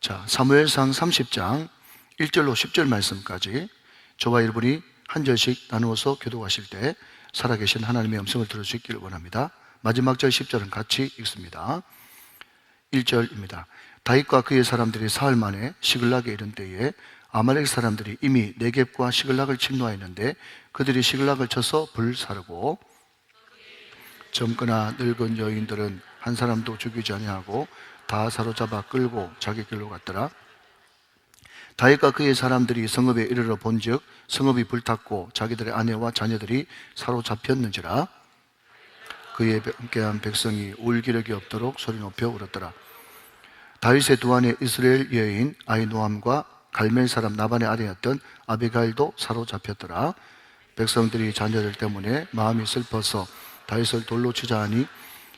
자, 사무엘상 30장 1절로 10절 말씀까지 저와 여러분이 한 절씩 나누어서 교독하실 때 살아계신 하나님의 음성을 들을 수 있기를 원합니다. 마지막 절 10절은 같이 읽습니다. 1절입니다. 다윗과 그의 사람들이 사흘 만에 시글락에 이른 때에 아말렉 사람들이 이미 네겝과 시글락을 침노하였는데 그들이 시글락을 쳐서 불사르고 젊거나 늙은 여인들은 한 사람도 죽이지 아니하고 다 사로잡아 끌고 자기 길로 갔더라. 다윗과 그의 사람들이 성읍에 이르러 본즉 성읍이 불탔고 자기들의 아내와 자녀들이 사로잡혔는지라. 그의 함께한 백성이 울 기력이 없도록 소리 높여 울었더라. 다윗의 두 아내 이스라엘 여인 아히노암과 갈멜 사람 나반의 아내였던 아비가일도 사로잡혔더라. 백성들이 자녀들 때문에 마음이 슬퍼서 다윗을 돌로 치자 하니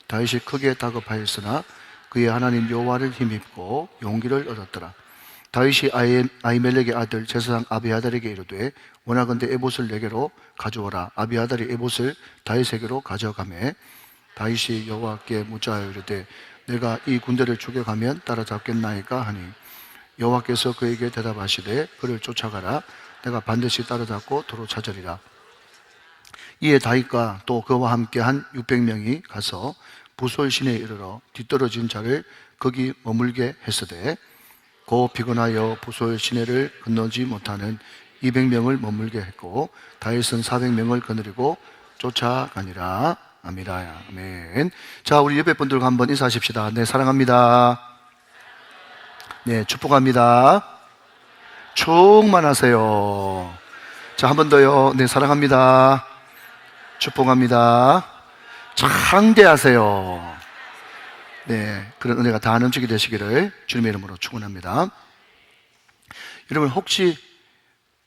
다윗이 크게 다급하였으나 그의 하나님 여호와를 힘입고 용기를 얻었더라. 다윗이 아히멜렉의 아들 제사장 아비아달에게 이르되 원하건대 에봇을 내게로 가져오라. 아비아달이 에봇을 다윗에게로 가져가매 다윗이 여호와께 묻자하여 이르되 내가 이 군대를 추격하면 따라잡겠나이까 하니 여호와께서 그에게 대답하시되 그를 쫓아가라. 내가 반드시 따라잡고 도로 찾으리라. 이에 다윗과 또 그와 함께 한 600명이 가서 부솔 시내에 이르러 뒤떨어진 자를 거기 머물게 했으되 고 피곤하여 부솔 시내를 건너지 못하는 200명을 머물게 했고 다윗은 400명을 거느리고 쫓아가니라. 아미라야. 아멘. 자, 우리 옆에 분들과 한번 인사하십시다. 네, 사랑합니다. 네, 축복합니다. 충만하세요. 자, 한 번 더요. 네, 사랑합니다. 축복합니다. 창대하세요. 네, 그런 은혜가 다 넘치게 되시기를 주님의 이름으로 축원합니다. 여러분 혹시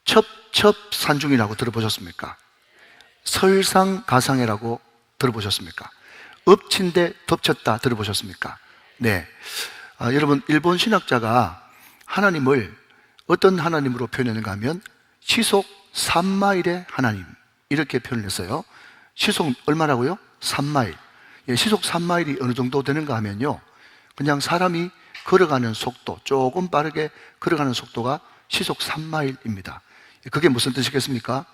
첩첩산중이라고 들어보셨습니까? 설상가상이라고 들어보셨습니까? 엎친데 덮쳤다 들어보셨습니까? 네, 여러분 일본 신학자가 하나님을 어떤 하나님으로 표현했는가 하면 시속 3마일의 하나님 이렇게 표현을 했어요. 시속 얼마라고요? 3마일. 예, 시속 3마일이 어느 정도 되는가 하면요, 그냥 사람이 걸어가는 속도, 조금 빠르게 걸어가는 속도가 시속 3마일입니다. 그게 무슨 뜻이겠습니까?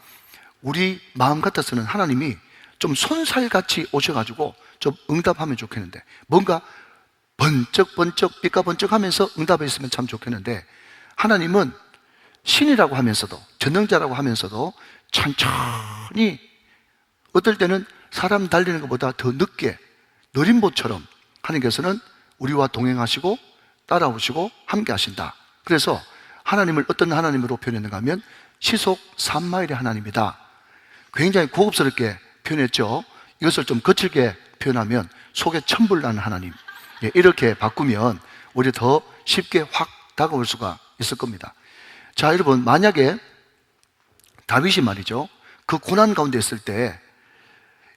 우리 마음 같아서는 하나님이 좀 손살같이 오셔가지고 좀 응답하면 좋겠는데, 뭔가 번쩍번쩍 삐까번쩍 하면서 응답했으면 참 좋겠는데, 하나님은 신이라고 하면서도 전능자라고 하면서도 천천히, 어떨 때는 사람 달리는 것보다 더 늦게 느림보처럼 하나님께서는 우리와 동행하시고 따라오시고 함께 하신다. 그래서 하나님을 어떤 하나님으로 표현했는가 하면 시속 3마일의 하나님이다. 굉장히 고급스럽게 표현했죠. 이것을 좀 거칠게 표현하면 속에 천불 나는 하나님. 예, 이렇게 바꾸면 우리 더 쉽게 확 다가올 수가 있을 겁니다. 자, 여러분, 만약에 다윗이 말이죠, 그 고난 가운데 있을 때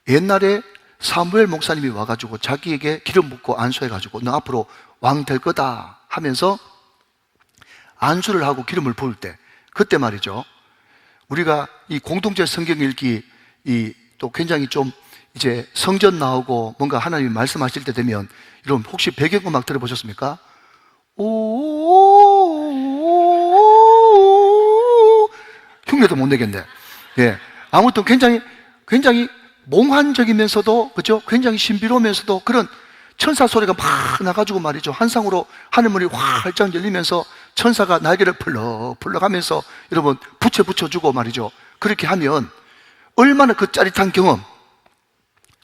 옛날에 사무엘 목사님이 와가지고 자기에게 기름 붓고 안수해가지고 너 앞으로 왕 될 거다 하면서 안수를 하고 기름을 부을 때, 그때 말이죠, 우리가 이 공동체 성경 읽기 또 굉장히 좀 이제 성전 나오고 뭔가 하나님이 말씀하실 때 되면, 여러분 혹시 배경음악 들어보셨습니까? 오, 흉내도 못 내겠네. 예, 아무튼 굉장히 몽환적이면서도, 그죠? 굉장히 신비로우면서도 그런 천사 소리가 막 나가지고 말이죠, 한상으로 하늘문이 활짝 열리면서 천사가 날개를 펄럭펄럭 하면서 여러분 붙여주고 말이죠. 그렇게 하면 얼마나 그 짜릿한 경험,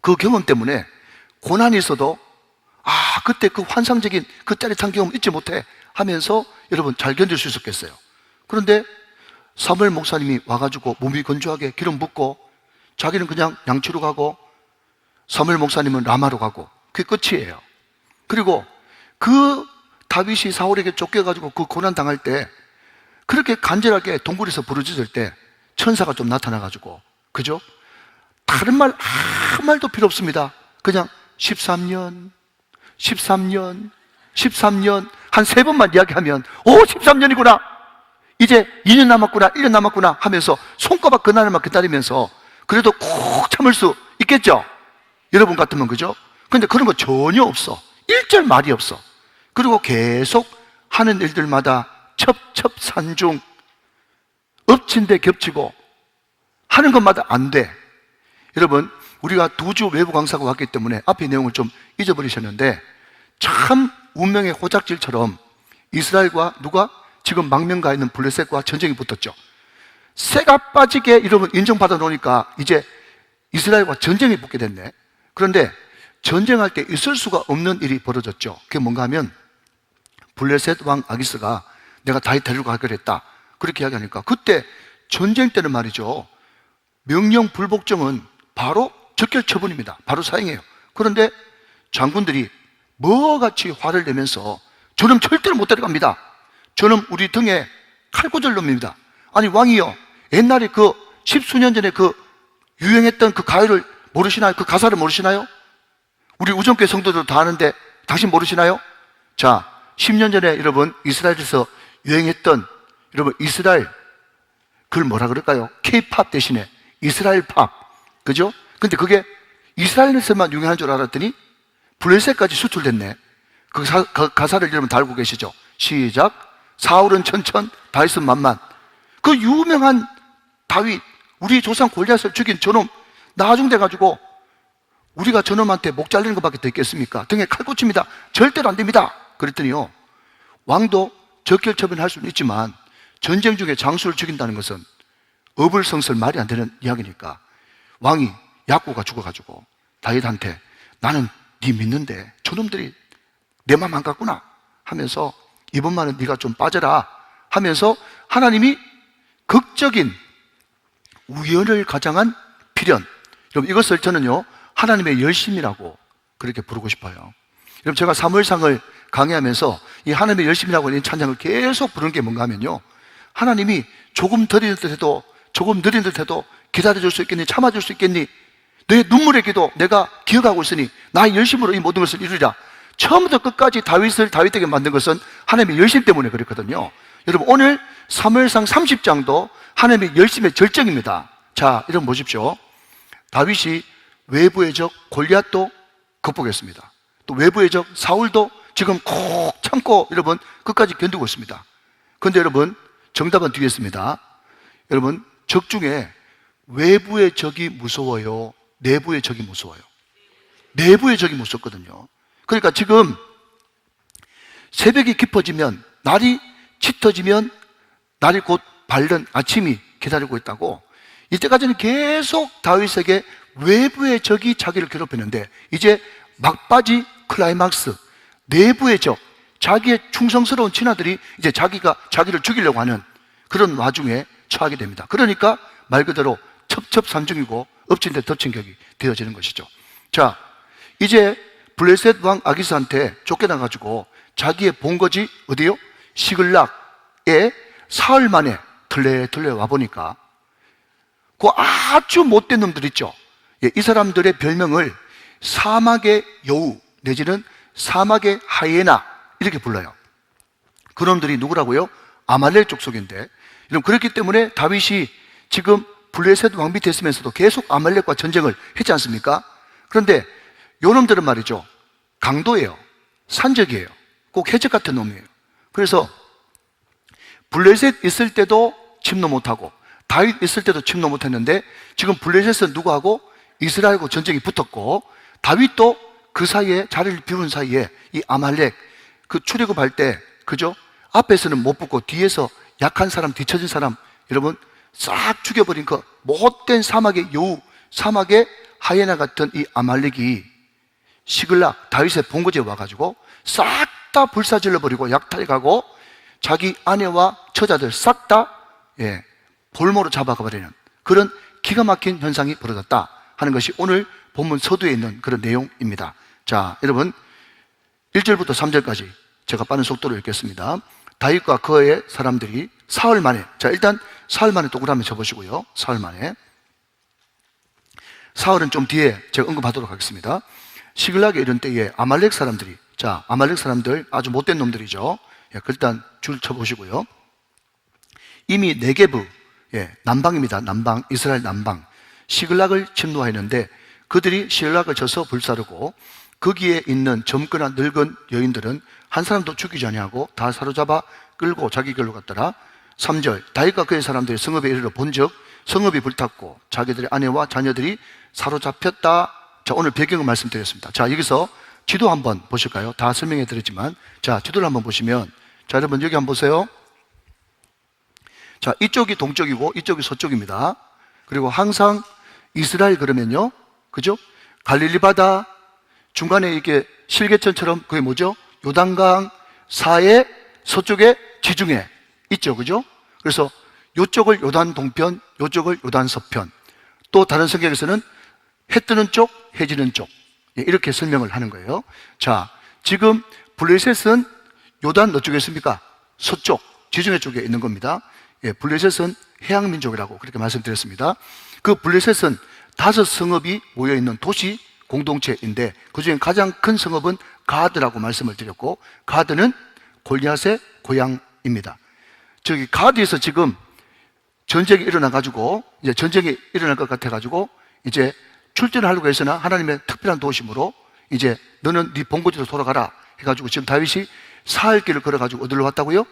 그 경험 때문에 고난이 있어도 그때 그 환상적인 그 짜릿한 경험 잊지 못해 하면서 여러분 잘 견딜 수 있었겠어요. 그런데 사무엘 목사님이 와가지고 몸이 건조하게 기름 붓고 자기는 그냥 양치로 가고 사무엘 목사님은 라마로 가고, 그게 끝이에요. 그리고 그 다윗이 사울에게 쫓겨가지고 그 고난 당할 때 그렇게 간절하게 동굴에서 부르짖을 때 천사가 좀 나타나가지고, 그죠? 다른 말 아무 말도 필요 없습니다. 그냥 13년 한 3번만 이야기하면 13년이구나, 이제 2년 남았구나, 1년 남았구나 하면서 손가락 그날만 기다리면서 그래도 꼭 참을 수 있겠죠? 여러분 같으면, 그죠? 근데 그런 거 전혀 없어. 1절 말이 없어. 그리고 계속 하는 일들마다 첩첩산중, 엎친 데 겹치고 하는 것마다 안 돼. 여러분, 우리가 2주 외부 강사가 왔기 때문에 앞의 내용을 좀 잊어버리셨는데, 참 운명의 호작질처럼 이스라엘과 누가 지금 망명가 있는 블레셋과 전쟁이 붙었죠. 새가 빠지게 여러분 인정받아 놓으니까 이제 이스라엘과 전쟁이 붙게 됐네. 그런데 전쟁할 때 있을 수가 없는 일이 벌어졌죠. 그게 뭔가 하면 블레셋 왕 아기스가 내가 다윗 데리고 가기로 했다, 그렇게 이야기하니까, 그때 전쟁 때는 말이죠, 명령 불복종은 바로 적결 처분입니다. 바로 사형해요. 그런데 장군들이 뭐같이 화를 내면서 저놈 절대로 못 데려갑니다. 저놈 우리 등에 칼꽂을 놈입니다. 아니 왕이요, 옛날에 그 십수년 전에 그 유행했던 그 가요를 모르시나요? 그 가사를 모르시나요? 우리 우정교회 성도들 다 아는데 당신 모르시나요? 자, 10년 전에 여러분 이스라엘에서 유행했던, 여러분 이스라엘, 그걸 뭐라 그럴까요? K-팝 대신에 이스라엘 팝, 그죠? 근데 그게 이스라엘에서만 유행한 줄 알았더니 블레셋까지 수출됐네. 그 가사를 여러분 다 알고 계시죠? 시작. 사울은 천천, 다윗은 만만. 그 유명한 다윗, 우리 조상 골리앗을 죽인 저놈 나중돼가지고 우리가 저놈한테 목 잘리는 것밖에 더 있겠습니까? 등에 칼 꽂힙니다. 절대로 안 됩니다. 그랬더니요, 왕도 적결처분할 수는 있지만 전쟁 중에 장수를 죽인다는 것은 어불성설, 말이 안 되는 이야기니까 왕이 야구가 죽어가지고 다윗한테 나는 네 믿는데 저놈들이 내 맘 안 갔구나 하면서 이번만은 네가 좀 빠져라 하면서 하나님이 극적인 우연을 가장한 필연, 여러분 이것을 저는요 하나님의 열심이라고 그렇게 부르고 싶어요. 여러분 제가 사무엘상을 강의하면서 이 하나님의 열심이라고 하는 찬양을 계속 부르는 게 뭔가 하면요, 하나님이 조금 더딘 듯 해도, 조금 느린 듯 해도 기다려줄 수 있겠니? 참아줄 수 있겠니? 너의 눈물의 기도 내가 기억하고 있으니 나의 열심으로 이 모든 것을 이루리라. 처음부터 끝까지 다윗을 다윗에게 만든 것은 하나님의 열심 때문에 그랬거든요. 여러분 오늘 사무엘상 30장도 하나님의 열심의 절정입니다. 자, 여러분 보십시오. 다윗이 외부의 적 골리앗도 극복했습니다. 또 외부의 적 사울도 지금 콕 참고 여러분 끝까지 견디고 있습니다. 그런데 여러분 정답은 뒤에 있습니다. 여러분 적 중에 외부의 적이 무서워요, 내부의 적이 무서워요? 내부의 적이 무섭거든요. 그러니까 지금 새벽이 깊어지면, 날이 짙어지면 날이 곧 밝는 아침이 기다리고 있다고, 이때까지는 계속 다윗에게 외부의 적이 자기를 괴롭혔는데 이제 막바지 클라이막스, 내부의 적, 자기의 충성스러운 친아들이 이제 자기를 죽이려고 하는 그런 와중에 처하게 됩니다. 그러니까 말 그대로 첩첩산중이고 엎친 데 덮친 격이 되어지는 것이죠. 자, 이제 블레셋 왕 아기스한테 쫓겨나가지고 자기의 본거지 어디요? 시글락에 사흘 만에 털레 와보니까 그 아주 못된 놈들 있죠. 이 사람들의 별명을 사막의 여우 내지는 사막의 하이에나 이렇게 불러요. 그놈들이 누구라고요? 아말렉 족속인데, 여러분 그렇기 때문에 다윗이 지금 블레셋 왕 밑에 있으면서도 계속 아말렉과 전쟁을 했지 않습니까? 그런데 요놈들은 말이죠, 강도예요, 산적이에요, 꼭 해적 같은 놈이에요. 그래서 블레셋 있을 때도 침노 못하고 다윗 있을 때도 침노 못했는데 지금 블레셋은 누구하고? 이스라엘하고 전쟁이 붙었고, 다윗도 그 사이에 자리를 비운 사이에 이 아말렉 그 출애굽할 때, 그죠? 앞에서는 못 붙고 뒤에서 약한 사람, 뒤처진 사람 여러분 싹 죽여버린 그 못된 사막의 여우, 사막의 하이에나 같은 이 아말렉이 시글락 다윗의 본거지에 와가지고 싹 다 불사질러버리고 약탈해가고 자기 아내와 처자들 싹 다 볼모로 잡아가버리는 그런 기가 막힌 현상이 벌어졌다 하는 것이 오늘 본문 서두에 있는 그런 내용입니다. 자, 여러분 1절부터 3절까지 제가 빠른 속도로 읽겠습니다. 다윗과 그의 사람들이 사흘 만에, 자 일단 사흘 만에 동그라미 쳐보시고요. 사흘 만에, 사흘은 좀 뒤에 제가 언급하도록 하겠습니다. 시글락에 이른 때에 아말렉 사람들이, 자 아말렉 사람들 아주 못된 놈들이죠. 일단 줄 쳐보시고요. 이미 네게브, 남방입니다. 남방, 이스라엘 남방 시글락을 침노하였는데 그들이 시글락을 쳐서 불사르고 거기에 있는 젊거나 늙은 여인들은 한 사람도 죽이지 아니하고 다 사로잡아 끌고 자기 길로 갔더라. 3절, 다윗과 그의 사람들이 성읍에 이르러 본즉 성읍이 불탔고 자기들의 아내와 자녀들이 사로잡혔다. 자, 오늘 배경을 말씀드렸습니다. 자, 여기서 지도 한번 보실까요? 다 설명해 드렸지만, 자, 지도를 한번 보시면, 자, 여러분 여기 한번 보세요. 자, 이쪽이 동쪽이고 이쪽이 서쪽입니다. 그리고 항상 이스라엘 그러면요, 그죠? 갈릴리 바다 중간에 이게 실개천처럼 그게 뭐죠? 요단강 사해 서쪽에 지중해 있죠, 그죠? 그래서 요쪽을 요단 동편, 요쪽을 요단 서편. 또 다른 성경에서는 해 뜨는 쪽, 해 지는 쪽, 이렇게 설명을 하는 거예요. 자, 지금 블레셋은 요단 어쪽에 있습니까? 서쪽, 지중해 쪽에 있는 겁니다. 예, 블레셋은 해양민족이라고 그렇게 말씀드렸습니다. 그 블레셋은 5 성읍이 모여있는 도시 공동체인데 그 중에 가장 큰 성읍은 가드라고 말씀을 드렸고, 가드는 골리앗의 고향입니다. 저기 가드에서 지금 전쟁이 일어나가지고, 이제 전쟁이 일어날 것 같아가지고, 이제 출전을 하려고 했으나 하나님의 특별한 도우심으로 이제 너는 네 본거지로 돌아가라 해가지고 지금 다윗이 사흘 길을 걸어가지고 어디로 왔다고요?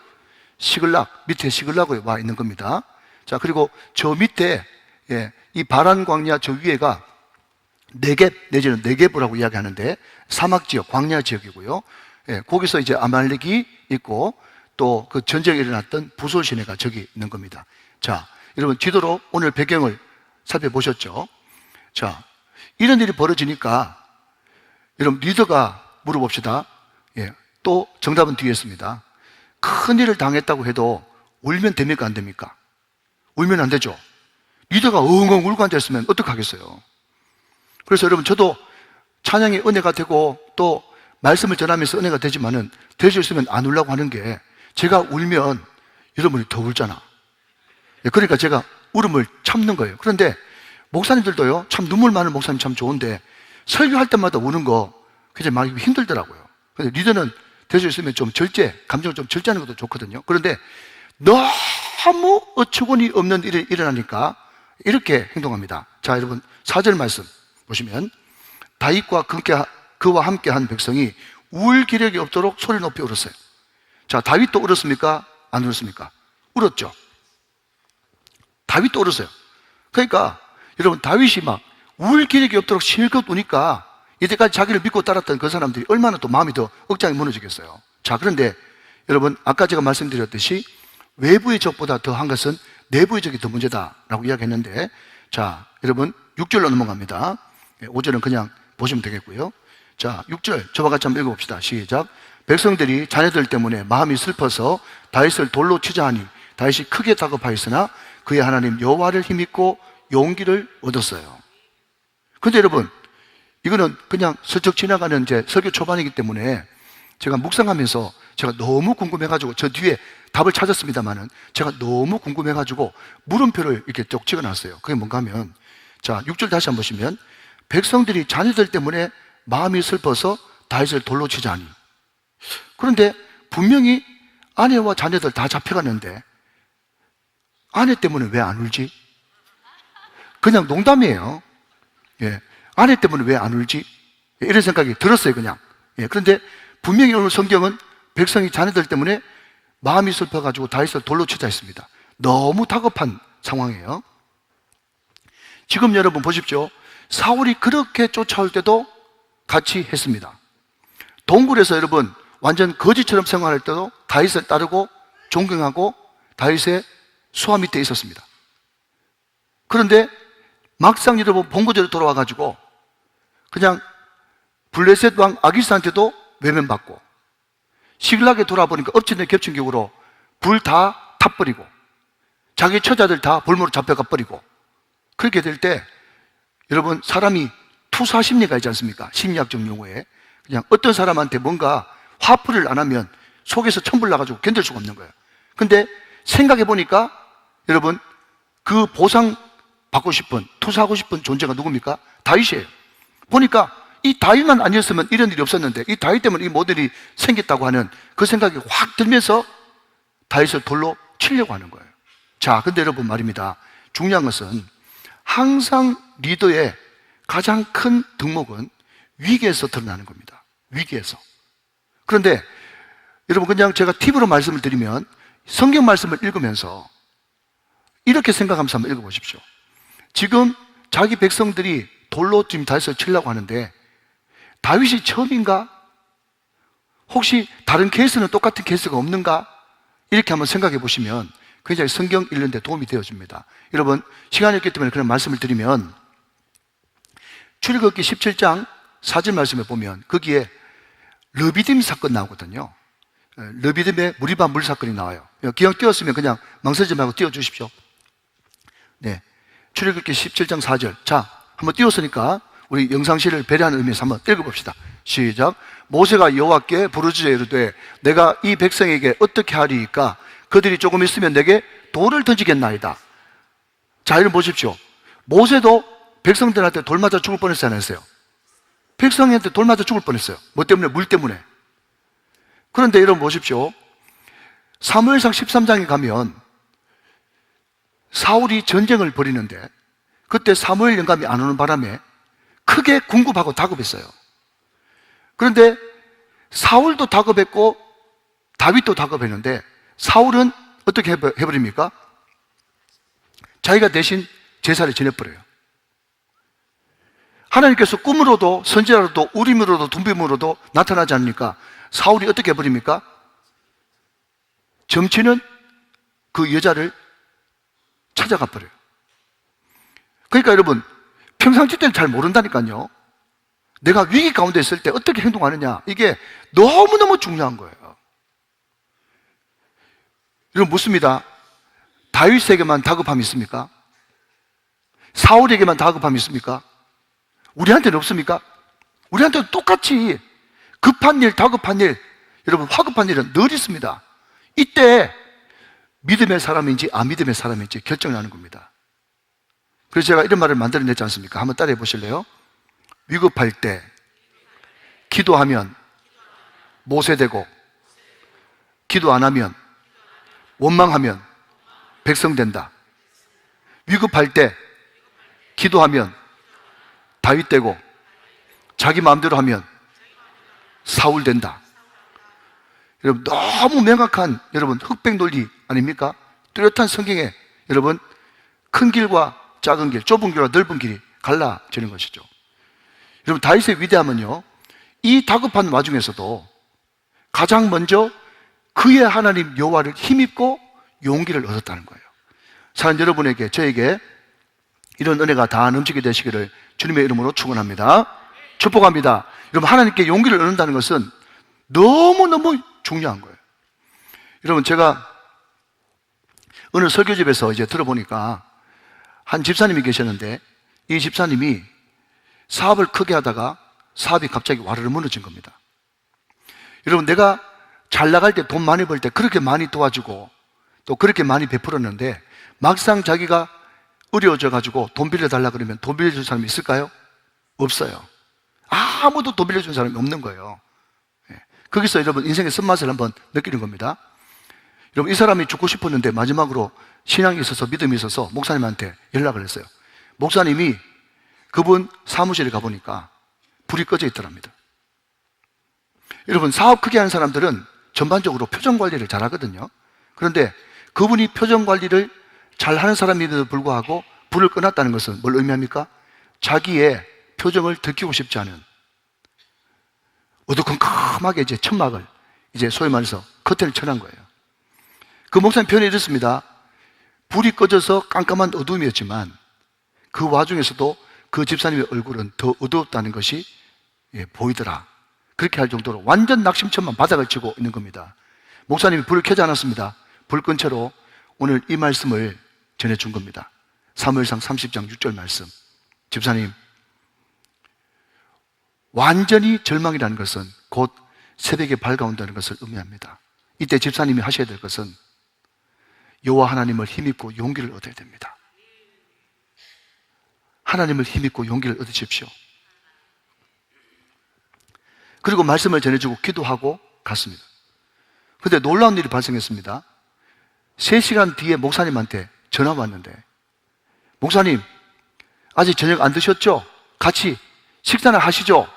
시글락, 밑에 시글락에 와 있는 겁니다. 자, 그리고 저 밑에, 예, 이 바란 광야 저 위에가 네겝 내지는 네겝이라고 이야기하는데 사막 지역, 광야 지역이고요. 예, 거기서 이제 아말렉이 있고 또 그 전쟁이 일어났던 부솔 시내가 저기 있는 겁니다. 자, 여러분 지도로 오늘 배경을 살펴보셨죠? 자, 이런 일이 벌어지니까 여러분 리더가 물어봅시다. 예, 또 정답은 뒤에 있습니다. 큰 일을 당했다고 해도 울면 됩니까, 안 됩니까? 울면 안 되죠. 리더가 엉엉 울고 앉아있으면 어떡하겠어요? 그래서 여러분 저도 찬양이 은혜가 되고 또 말씀을 전하면서 은혜가 되지만은 될 수 있으면 안 울라고 하는 게, 제가 울면 여러분이 더 울잖아. 그러니까 제가 울음을 참는 거예요. 그런데 목사님들도요, 참 눈물 많은 목사님 참 좋은데 설교할 때마다 우는 거 굉장히 많이 힘들더라고요. 근데 리더는 될 수 있으면 좀 절제, 감정을 좀 절제하는 것도 좋거든요. 그런데 너무 어처구니 없는 일이 일어나니까 이렇게 행동합니다. 자, 여러분 4절 말씀 보시면 다윗과 그와 함께한 백성이 울 기력이 없도록 소리 높이 울었어요. 자, 다윗도 울었습니까? 안 울었습니까? 울었죠. 다윗도 울었어요. 그러니까 여러분 다윗이 막 울 기력이 없도록 실컷 우니까 이때까지 자기를 믿고 따랐던 그 사람들이 얼마나 또 마음이 더 억장이 무너지겠어요. 자, 그런데 여러분 아까 제가 말씀드렸듯이 외부의 적보다 더한 것은 내부의 적이 더 문제다라고 이야기했는데, 자, 여러분 6절로 넘어갑니다. 5절은 그냥 보시면 되겠고요. 자, 6절 저와 같이 한번 읽어봅시다. 시작. 백성들이 자녀들 때문에 마음이 슬퍼서 다윗을 돌로 치자 하니 다윗이 크게 다급하였으나 그의 하나님 여호와를 힘입고 용기를 얻었어요. 근데 여러분 이거는 그냥 슬쩍 지나가는 제 설교 초반이기 때문에 제가 묵상하면서 제가 너무 궁금해가지고 저 뒤에 답을 찾았습니다만은 제가 너무 궁금해가지고 물음표를 이렇게 쭉 찍어놨어요. 그게 뭔가 하면, 자, 6절 다시 한번 보시면 백성들이 자녀들 때문에 마음이 슬퍼서 다윗을 돌로 치자니. 그런데 분명히 아내와 자녀들 다 잡혀갔는데 아내 때문에 왜 안 울지? 그냥 농담이에요. 예, 아내 때문에 왜 안 울지? 예, 이런 생각이 들었어요, 그냥. 예, 그런데 분명히 오늘 성경은 백성이 자녀들 때문에 마음이 슬퍼가지고 다윗을 돌로 치자 했습니다. 너무 다급한 상황이에요. 지금 여러분 보십시오. 사울이 그렇게 쫓아올 때도 같이 했습니다. 동굴에서 여러분 완전 거지처럼 생활할 때도 다윗을 따르고 존경하고 다윗의 수하 밑에 있었습니다. 그런데 막상 여러분 본거지로 돌아와가지고 그냥 블레셋 왕 아기스한테도 외면받고 시글락에 돌아보니까 엎친 데 겹친 격으로 불 다 타버리고 자기 처자들 다 볼모로 잡혀가 버리고, 그렇게 될 때 여러분 사람이 투사 심리가 있지 않습니까? 심리학적 용어에 그냥 어떤 사람한테 뭔가 화풀이를 안 하면 속에서 천불 나가지고 견딜 수가 없는 거예요. 근데 생각해 보니까 여러분 그 보상 받고 싶은, 투사하고 싶은 존재가 누굽니까? 다윗이에요. 보니까 이 다윗만 아니었으면 이런 일이 없었는데 이 다윗 때문에 이 모든 일이 생겼다고 하는 그 생각이 확 들면서 다윗을 돌로 치려고 하는 거예요. 자, 근데 여러분 말입니다. 중요한 것은 항상 리더의 가장 큰 덕목은 위기에서 드러나는 겁니다. 위기에서. 그런데 여러분, 그냥 제가 팁으로 말씀을 드리면 성경 말씀을 읽으면서 이렇게 생각하면서 한번 읽어보십시오. 지금 자기 백성들이 돌로 지금 다윗을 치려고 하는데 다윗이 처음인가? 혹시 다른 케이스는 똑같은 케이스가 없는가? 이렇게 한번 생각해 보시면 굉장히 성경 읽는 데 도움이 되어줍니다. 여러분, 시간이 없기 때문에 그런 말씀을 드리면 출애굽기 17장 4절 말씀에 보면 거기에 르비딤 사건 나오거든요. 르비딤의 무리바 물 사건이 나와요. 기왕 띄웠으면 그냥 망설이지 말고 띄워주십시오. 네, 출애굽기 17장 4절. 자, 한번 띄웠으니까 우리 영상실을 배려하는 의미에서 한번 읽어봅시다. 시작. 모세가 여호와께 부르짖어 이르되 내가 이 백성에게 어떻게 하리이까? 그들이 조금 있으면 내게 돌을 던지겠나이다. 자, 여러분 보십시오. 모세도 백성들한테 돌 맞아 죽을 뻔했어요, 안 했어요? 백성한테 돌 맞아 죽을 뻔했어요. 뭐 때문에? 물 때문에. 그런데 여러분 보십시오. 사무엘상 13장에 가면 사울이 전쟁을 벌이는데 그때 사무엘 영감이 안 오는 바람에 크게 궁급하고 다급했어요. 그런데 사울도 다급했고 다윗도 다급했는데 사울은 어떻게 해버립니까? 자기가 대신 제사를 지내버려요. 하나님께서 꿈으로도 선지자로도 우림으로도 둠빔으로도 나타나지 않으니까 사울이 어떻게 해버립니까? 점치는 그 여자를 찾아가 버려요. 그러니까 여러분, 평상시 때는 잘 모른다니까요. 내가 위기 가운데 있을 때 어떻게 행동하느냐, 이게 너무너무 중요한 거예요. 여러분 묻습니다. 다윗에게만 다급함이 있습니까? 사울에게만 다급함이 있습니까? 우리한테는 없습니까? 우리한테는 똑같이 급한 일, 다급한 일, 여러분 화급한 일은 늘 있습니다. 이때 믿음의 사람인지 안 믿음의 사람인지 결정하는 겁니다. 그래서 제가 이런 말을 만들어냈지 않습니까? 한번 따라해 보실래요? 위급할 때 기도하면 모세되고, 기도 안 하면 원망하면 백성된다. 위급할 때 기도하면 다윗되고, 자기 마음대로 하면 사울 된다. 여러분 너무 명확한 여러분 흑백 논리 아닙니까? 뚜렷한 성경에 여러분 큰 길과 작은 길, 좁은 길과 넓은 길이 갈라지는 것이죠. 여러분 다윗의 위대함은요, 이 다급한 와중에서도 가장 먼저 그의 하나님 여호와를 힘입고 용기를 얻었다는 거예요. 사랑하는 여러분에게, 저에게 이런 은혜가 다 넘치게 되시기를 주님의 이름으로 축원합니다. 축복합니다. 여러분 하나님께 용기를 얻는다는 것은 너무너무 중요한 거예요. 여러분 제가 어느 설교집에서 이제 들어보니까 한 집사님이 계셨는데 이 집사님이 사업을 크게 하다가 사업이 갑자기 와르르 무너진 겁니다. 여러분 내가 잘 나갈 때, 돈 많이 벌 때 그렇게 많이 도와주고 또 그렇게 많이 베풀었는데 막상 자기가 어려워져 가지고 돈 빌려달라 그러면 돈 빌려줄 사람이 있을까요? 없어요. 아무도 돈 빌려준 사람이 없는 거예요. 거기서 여러분 인생의 쓴맛을 한번 느끼는 겁니다. 여러분 이 사람이 죽고 싶었는데 마지막으로 신앙이 있어서 믿음이 있어서 목사님한테 연락을 했어요. 목사님이 그분 사무실에 가보니까 불이 꺼져 있더랍니다. 여러분 사업 크게 하는 사람들은 전반적으로 표정 관리를 잘 하거든요. 그런데 그분이 표정 관리를 잘 하는 사람임에도 불구하고 불을 꺼놨다는 것은 뭘 의미합니까? 자기의 표정을 들키고 싶지 않은 어두컴컴하게 이제 천막을 이제 소위 말해서 커튼을 쳐놓은 거예요. 그 목사님 표현이 이렇습니다. 불이 꺼져서 깜깜한 어두움이었지만 그 와중에서도 그 집사님의 얼굴은 더 어두웠다는 것이 보이더라. 그렇게 할 정도로 완전 낙심천만 바닥을 치고 있는 겁니다. 목사님이 불을 켜지 않았습니다. 불 끈 채로 오늘 이 말씀을 전해준 겁니다. 사무엘상 30장 6절 말씀. 집사님, 완전히 절망이라는 것은 곧 새벽에 밝아온다는 것을 의미합니다. 이때 집사님이 하셔야 될 것은 여호와 하나님을 힘입고 용기를 얻어야 됩니다. 하나님을 힘입고 용기를 얻으십시오. 그리고 말씀을 전해주고 기도하고 갔습니다. 그런데 놀라운 일이 발생했습니다. 3시간 뒤에 목사님한테 전화가 왔는데, 목사님 아직 저녁 안 드셨죠? 같이 식사나 하시죠?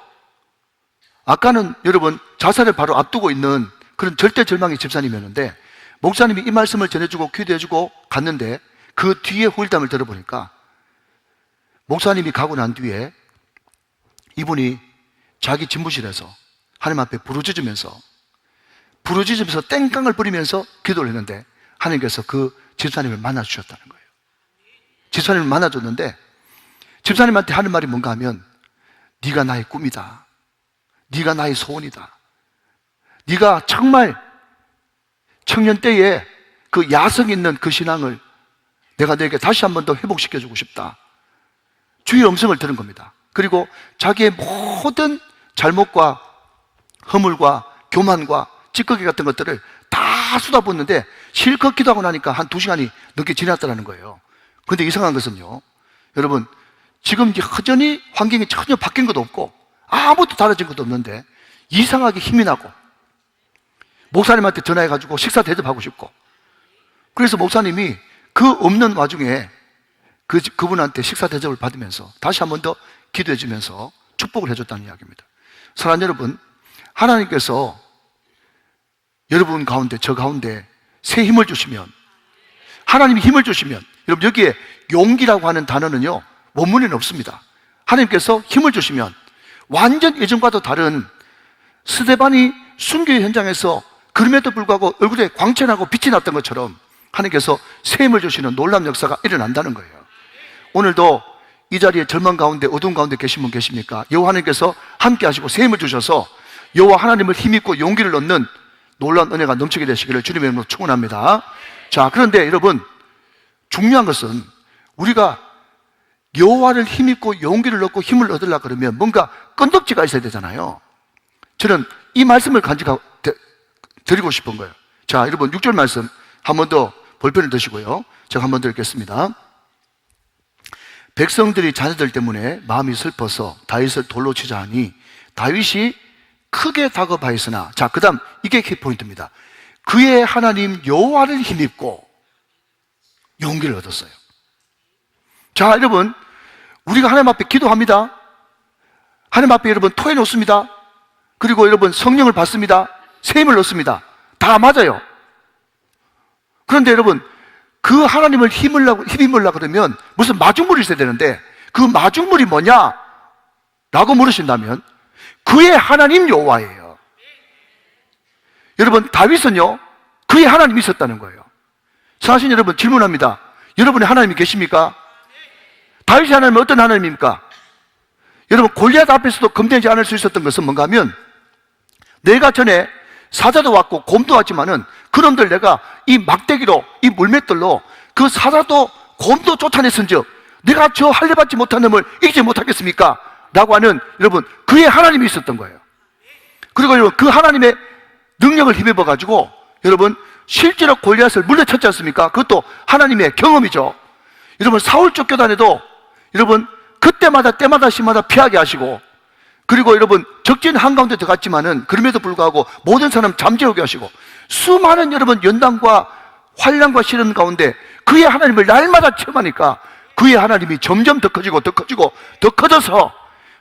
아까는 여러분 자살을 바로 앞두고 있는 그런 절대 절망의 집사님이었는데, 목사님이 이 말씀을 전해주고 기도해주고 갔는데 그 뒤에 후일담을 들어보니까 목사님이 가고 난 뒤에 이분이 자기 집무실에서 하나님 앞에 부르짖으면서 땡깡을 부리면서 기도를 했는데 하나님께서 그 집사님을 만나주셨다는 거예요. 집사님을 만나줬는데 집사님한테 하는 말이 뭔가 하면, 네가 나의 꿈이다, 네가 나의 소원이다, 네가 정말 청년 때에 그 야성 있는 그 신앙을 내가 너에게 다시 한 번 더 회복시켜주고 싶다. 주의 음성을 들은 겁니다. 그리고 자기의 모든 잘못과 허물과 교만과 찌꺼기 같은 것들을 다 쏟아붓는데 실컷 기도하고 나니까 한 2시간이 넘게 지났다는 거예요. 그런데 이상한 것은요, 여러분, 지금 여전히 환경이 전혀 바뀐 것도 없고 아무것도 달라진 것도 없는데 이상하게 힘이 나고 목사님한테 전화해가지고 식사 대접하고 싶고, 그래서 목사님이 그 없는 와중에 그분한테 식사 대접을 받으면서 다시 한 번 더 기도해 주면서 축복을 해줬다는 이야기입니다. 사랑하는 여러분, 하나님께서 여러분 가운데, 저 가운데 새 힘을 주시면, 하나님이 힘을 주시면, 여러분 여기에 용기라고 하는 단어는요 원문에는 없습니다. 하나님께서 힘을 주시면 완전 예전과도 다른, 스데반이 순교의 현장에서 그럼에도 불구하고 얼굴에 광채나고 빛이 났던 것처럼 하나님께서 새 힘을 주시는 놀라운 역사가 일어난다는 거예요. 오늘도 이 자리에 절망 가운데, 어두운 가운데 계신 분 계십니까? 여호와 하나님께서 함께 하시고 새 힘을 주셔서 여호와 하나님을 힘입고 용기를 얻는 놀라운 은혜가 넘치게 되시기를 주님의 이름으로 축원합니다. 자, 그런데 여러분, 중요한 것은 우리가 여호와를 힘입고 용기를 얻고 힘을 얻으려고 그러면 뭔가 끈덕지가 있어야 되잖아요. 저는 이 말씀을 드리고 싶은 거예요. 자, 여러분 6절 말씀 한 번 더 볼펜을 드시고요, 제가 한 번 더 읽겠습니다. 백성들이 자녀들 때문에 마음이 슬퍼서 다윗을 돌로 치자 하니 다윗이 크게 다급하였으나, 자, 그 다음 이게 키포인트입니다. 그의 하나님 여호와를 힘입고 용기를 얻었어요. 자, 여러분, 우리가 하나님 앞에 기도합니다. 하나님 앞에 여러분 토해놓습니다. 그리고 여러분 성령을 받습니다. 새 힘을 얻습니다. 다 맞아요. 그런데 여러분, 그 하나님을 힘입으려고 그러면 무슨 마중물이 있어야 되는데, 그 마중물이 뭐냐? 라고 물으신다면 그의 하나님 여호와예요. 여러분, 다윗은요 그의 하나님이 있었다는 거예요. 사실 여러분, 질문합니다. 여러분의 하나님이 계십니까? 다윗의 하나님은 어떤 하나님입니까? 여러분, 골리앗 앞에서도 검대지 않을 수 있었던 것은 뭔가 하면, 내가 전에 사자도 왔고 곰도 왔지만은 그놈들 내가 이 막대기로, 이 물맷돌로 그 사자도 곰도 쫓아냈은즉 내가 저 할례받지 못한 놈을 이기지 못하겠습니까? 라고 하는, 여러분, 그의 하나님이 있었던 거예요. 그리고 여러분, 그 하나님의 능력을 힘입어 가지고 여러분 실제로 골리앗을 물리쳤지 않습니까? 그것도 하나님의 경험이죠. 여러분, 사울 쫓겨다녀도 여러분 그때마다 때마다 시마다 피하게 하시고, 그리고 여러분 적진 한가운데 들어갔지만은 그럼에도 불구하고 모든 사람 잠재우게 하시고, 수많은 여러분 연단과 환난과 시련 가운데 그의 하나님을 날마다 체험하니까 그의 하나님이 점점 더 커지고 더 커지고 더 커져서,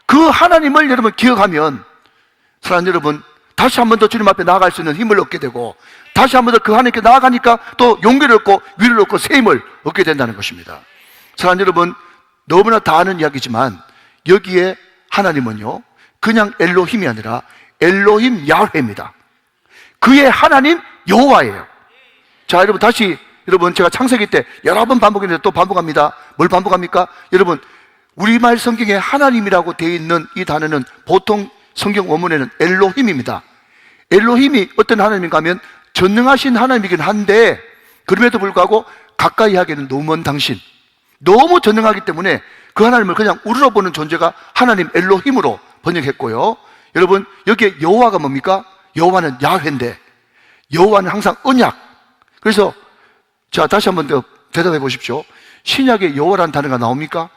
그 하나님을 여러분 기억하면 사랑하는 여러분, 다시 한 번 더 주님 앞에 나아갈 수 있는 힘을 얻게 되고, 다시 한 번 더 그 하나님께 나아가니까 또 용기를 얻고 위를 얻고 새 힘을 얻게 된다는 것입니다. 사랑하는 여러분, 너무나 다 아는 이야기지만 여기에 하나님은요 그냥 엘로힘이 아니라 엘로힘 야훼입니다. 그의 하나님 여호와예요. 자, 여러분 다시, 여러분 제가 창세기 때 여러 번 반복했는데 또 반복합니다. 뭘 반복합니까? 여러분, 우리말 성경에 하나님이라고 되어 있는 이 단어는 보통 성경 원문에는 엘로힘입니다. 엘로힘이 어떤 하나님인가 하면 전능하신 하나님이긴 한데, 그럼에도 불구하고 가까이 하기에는 너무 먼 당신, 너무 전능하기 때문에 그 하나님을 그냥 우러러보는 존재가 하나님 엘로힘으로 번역했고요. 여러분, 여기에 여호와가 뭡니까? 여호와는 야훼인데, 여호와는 항상 언약. 그래서 자, 다시 한 번 더 대답해 보십시오. 신약에 여호와라는 단어가 나옵니까?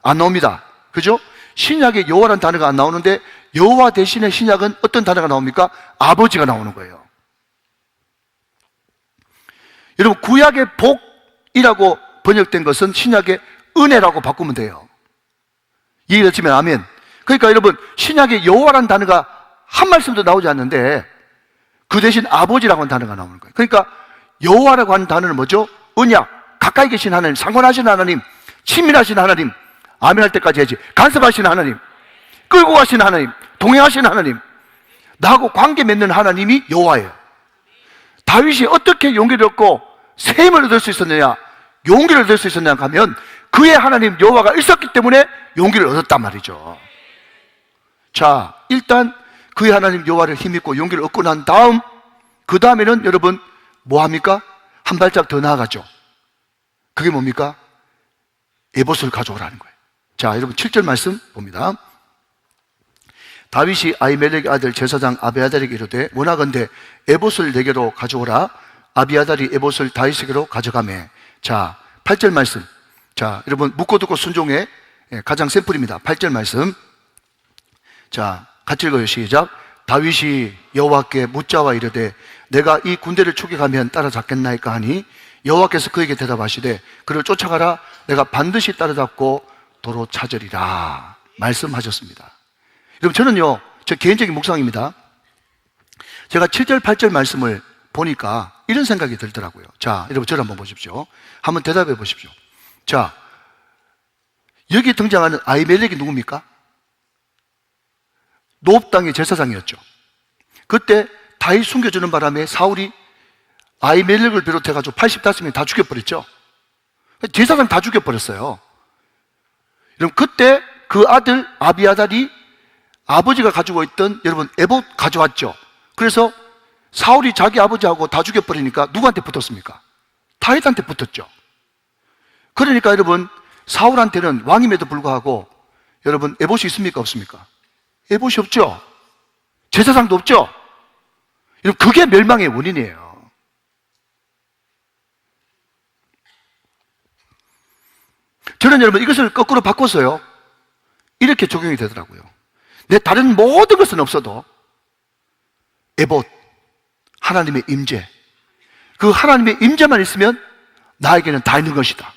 안 나옵니다. 그죠? 신약에 여호와라는 단어가 안 나오는데 여호와 대신에 신약은 어떤 단어가 나옵니까? 아버지가 나오는 거예요. 여러분, 구약의 복이라고 번역된 것은 신약의 은혜라고 바꾸면 돼요. 이해되시면 아멘. 그러니까 여러분, 신약에 여호와라는 단어가 한 말씀도 나오지 않는데 그 대신 아버지라고 하는 단어가 나오는 거예요. 그러니까 여호와라고 하는 단어는 뭐죠? 언약, 가까이 계신 하나님, 상관하신 하나님, 친밀하신 하나님, 아멘 할 때까지 해야지. 간섭하신 하나님, 끌고 가신 하나님, 동행하신 하나님, 나하고 관계 맺는 하나님이 여호와예요. 다윗이 어떻게 용기를 얻고 셈을 얻을 수 있었느냐, 용기를 얻을 수 있었냐 하면 그의 하나님 여호와가 있었기 때문에 용기를 얻었단 말이죠. 자, 일단 그의 하나님 여호와를 힘입고 용기를 얻고 난 다음, 그 다음에는 여러분 뭐 합니까? 한 발짝 더 나아가죠. 그게 뭡니까? 에봇을 가져오라는 거예요. 자, 여러분 7절 말씀 봅니다. 다윗이 아히멜렉의 아들 제사장 아비아달에게 이르되 원하건대 에봇을 내게로 가져오라. 아비아달이 에봇을 다윗에게로 가져가매. 자, 8절 말씀. 자, 여러분 묻고 듣고 순종의 가장 샘플입니다. 8절 말씀. 자, 같이 읽어요. 시작. 다윗이 여호와께 묻자와 이르되 내가 이 군대를 추격하면 따라잡겠나이까 하니 여호와께서 그에게 대답하시되 그를 쫓아가라. 내가 반드시 따라잡고 도로 찾으리라 말씀하셨습니다. 여러분 저는요, 저 개인적인 묵상입니다. 제가 7절 8절 말씀을 보니까 이런 생각이 들더라고요. 자, 여러분 저를 한번 보십시오. 한번 대답해 보십시오. 자, 여기 등장하는 아히멜렉이 누굽니까? 노업 땅의 제사장이었죠. 그때 다윗 숨겨주는 바람에 사울이 아히멜렉을 비롯해가지고 85명이 다 죽여버렸죠. 제사장 다 죽여버렸어요. 여러분 그때 그 아들 아비아달이 아버지가 가지고 있던 여러분 에봇 가져왔죠. 그래서 사울이 자기 아버지하고 다 죽여버리니까 누구한테 붙었습니까? 다윗한테 붙었죠. 그러니까 여러분 사울한테는 왕임에도 불구하고 여러분 에봇이 있습니까? 없습니까? 에봇이 없죠. 제사장도 없죠. 여러분 그게 멸망의 원인이에요. 저는 여러분 이것을 거꾸로 바꿔서요 이렇게 적용이 되더라고요. 내 다른 모든 것은 없어도 에봇, 하나님의 임재, 그 하나님의 임재만 있으면 나에게는 다 있는 것이다.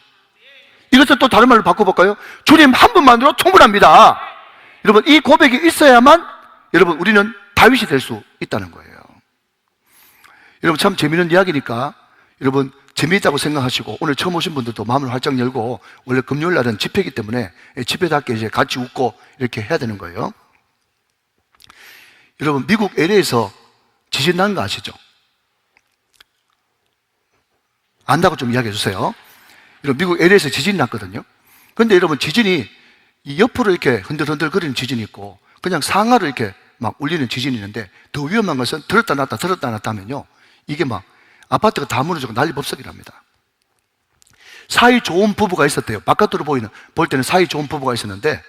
이것을 또 다른 말로 바꿔볼까요? 주님 한 분만으로 충분합니다. 여러분 이 고백이 있어야만 여러분 우리는 다윗이 될 수 있다는 거예요. 여러분 참 재미있는 이야기니까 여러분 재미있다고 생각하시고 오늘 처음 오신 분들도 마음을 활짝 열고, 원래 금요일 날은 집회이기 때문에 집회답게 이제 같이 웃고 이렇게 해야 되는 거예요. 여러분 미국 LA에서 지진 난 거 아시죠? 안다고 좀 이야기해 주세요. 여러분 미국 LA에서 지진이 났거든요. 그런데 여러분 지진이 이 옆으로 이렇게 흔들흔들 거리는 지진이 있고 그냥 상하로 이렇게 막 울리는 지진이 있는데, 더 위험한 것은 들었다 놨다 하면요 이게 막 아파트가 다 무너지고 난리법석이랍니다. 사이 좋은 부부가 있었대요. 바깥으로 볼 때는 사이 좋은 부부가 있었는데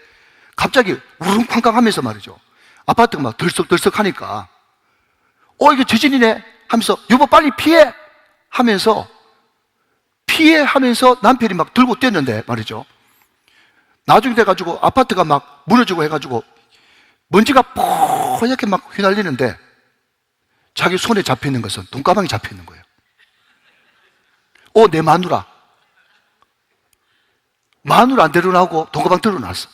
갑자기 우릉쾅쾅 하면서 말이죠, 아파트가 막 들썩들썩 하니까 이게 지진이네 하면서 여보 빨리 피해 하면서 남편이 막 들고 뛰었는데 말이죠, 나중에 돼가지고 아파트가 막 무너지고 해가지고 먼지가 뽀얗게 막 휘날리는데 자기 손에 잡혀있는 것은 돈가방이 잡혀있는 거예요. 내 마누라 안 데려나오고 돈가방 들어놨어.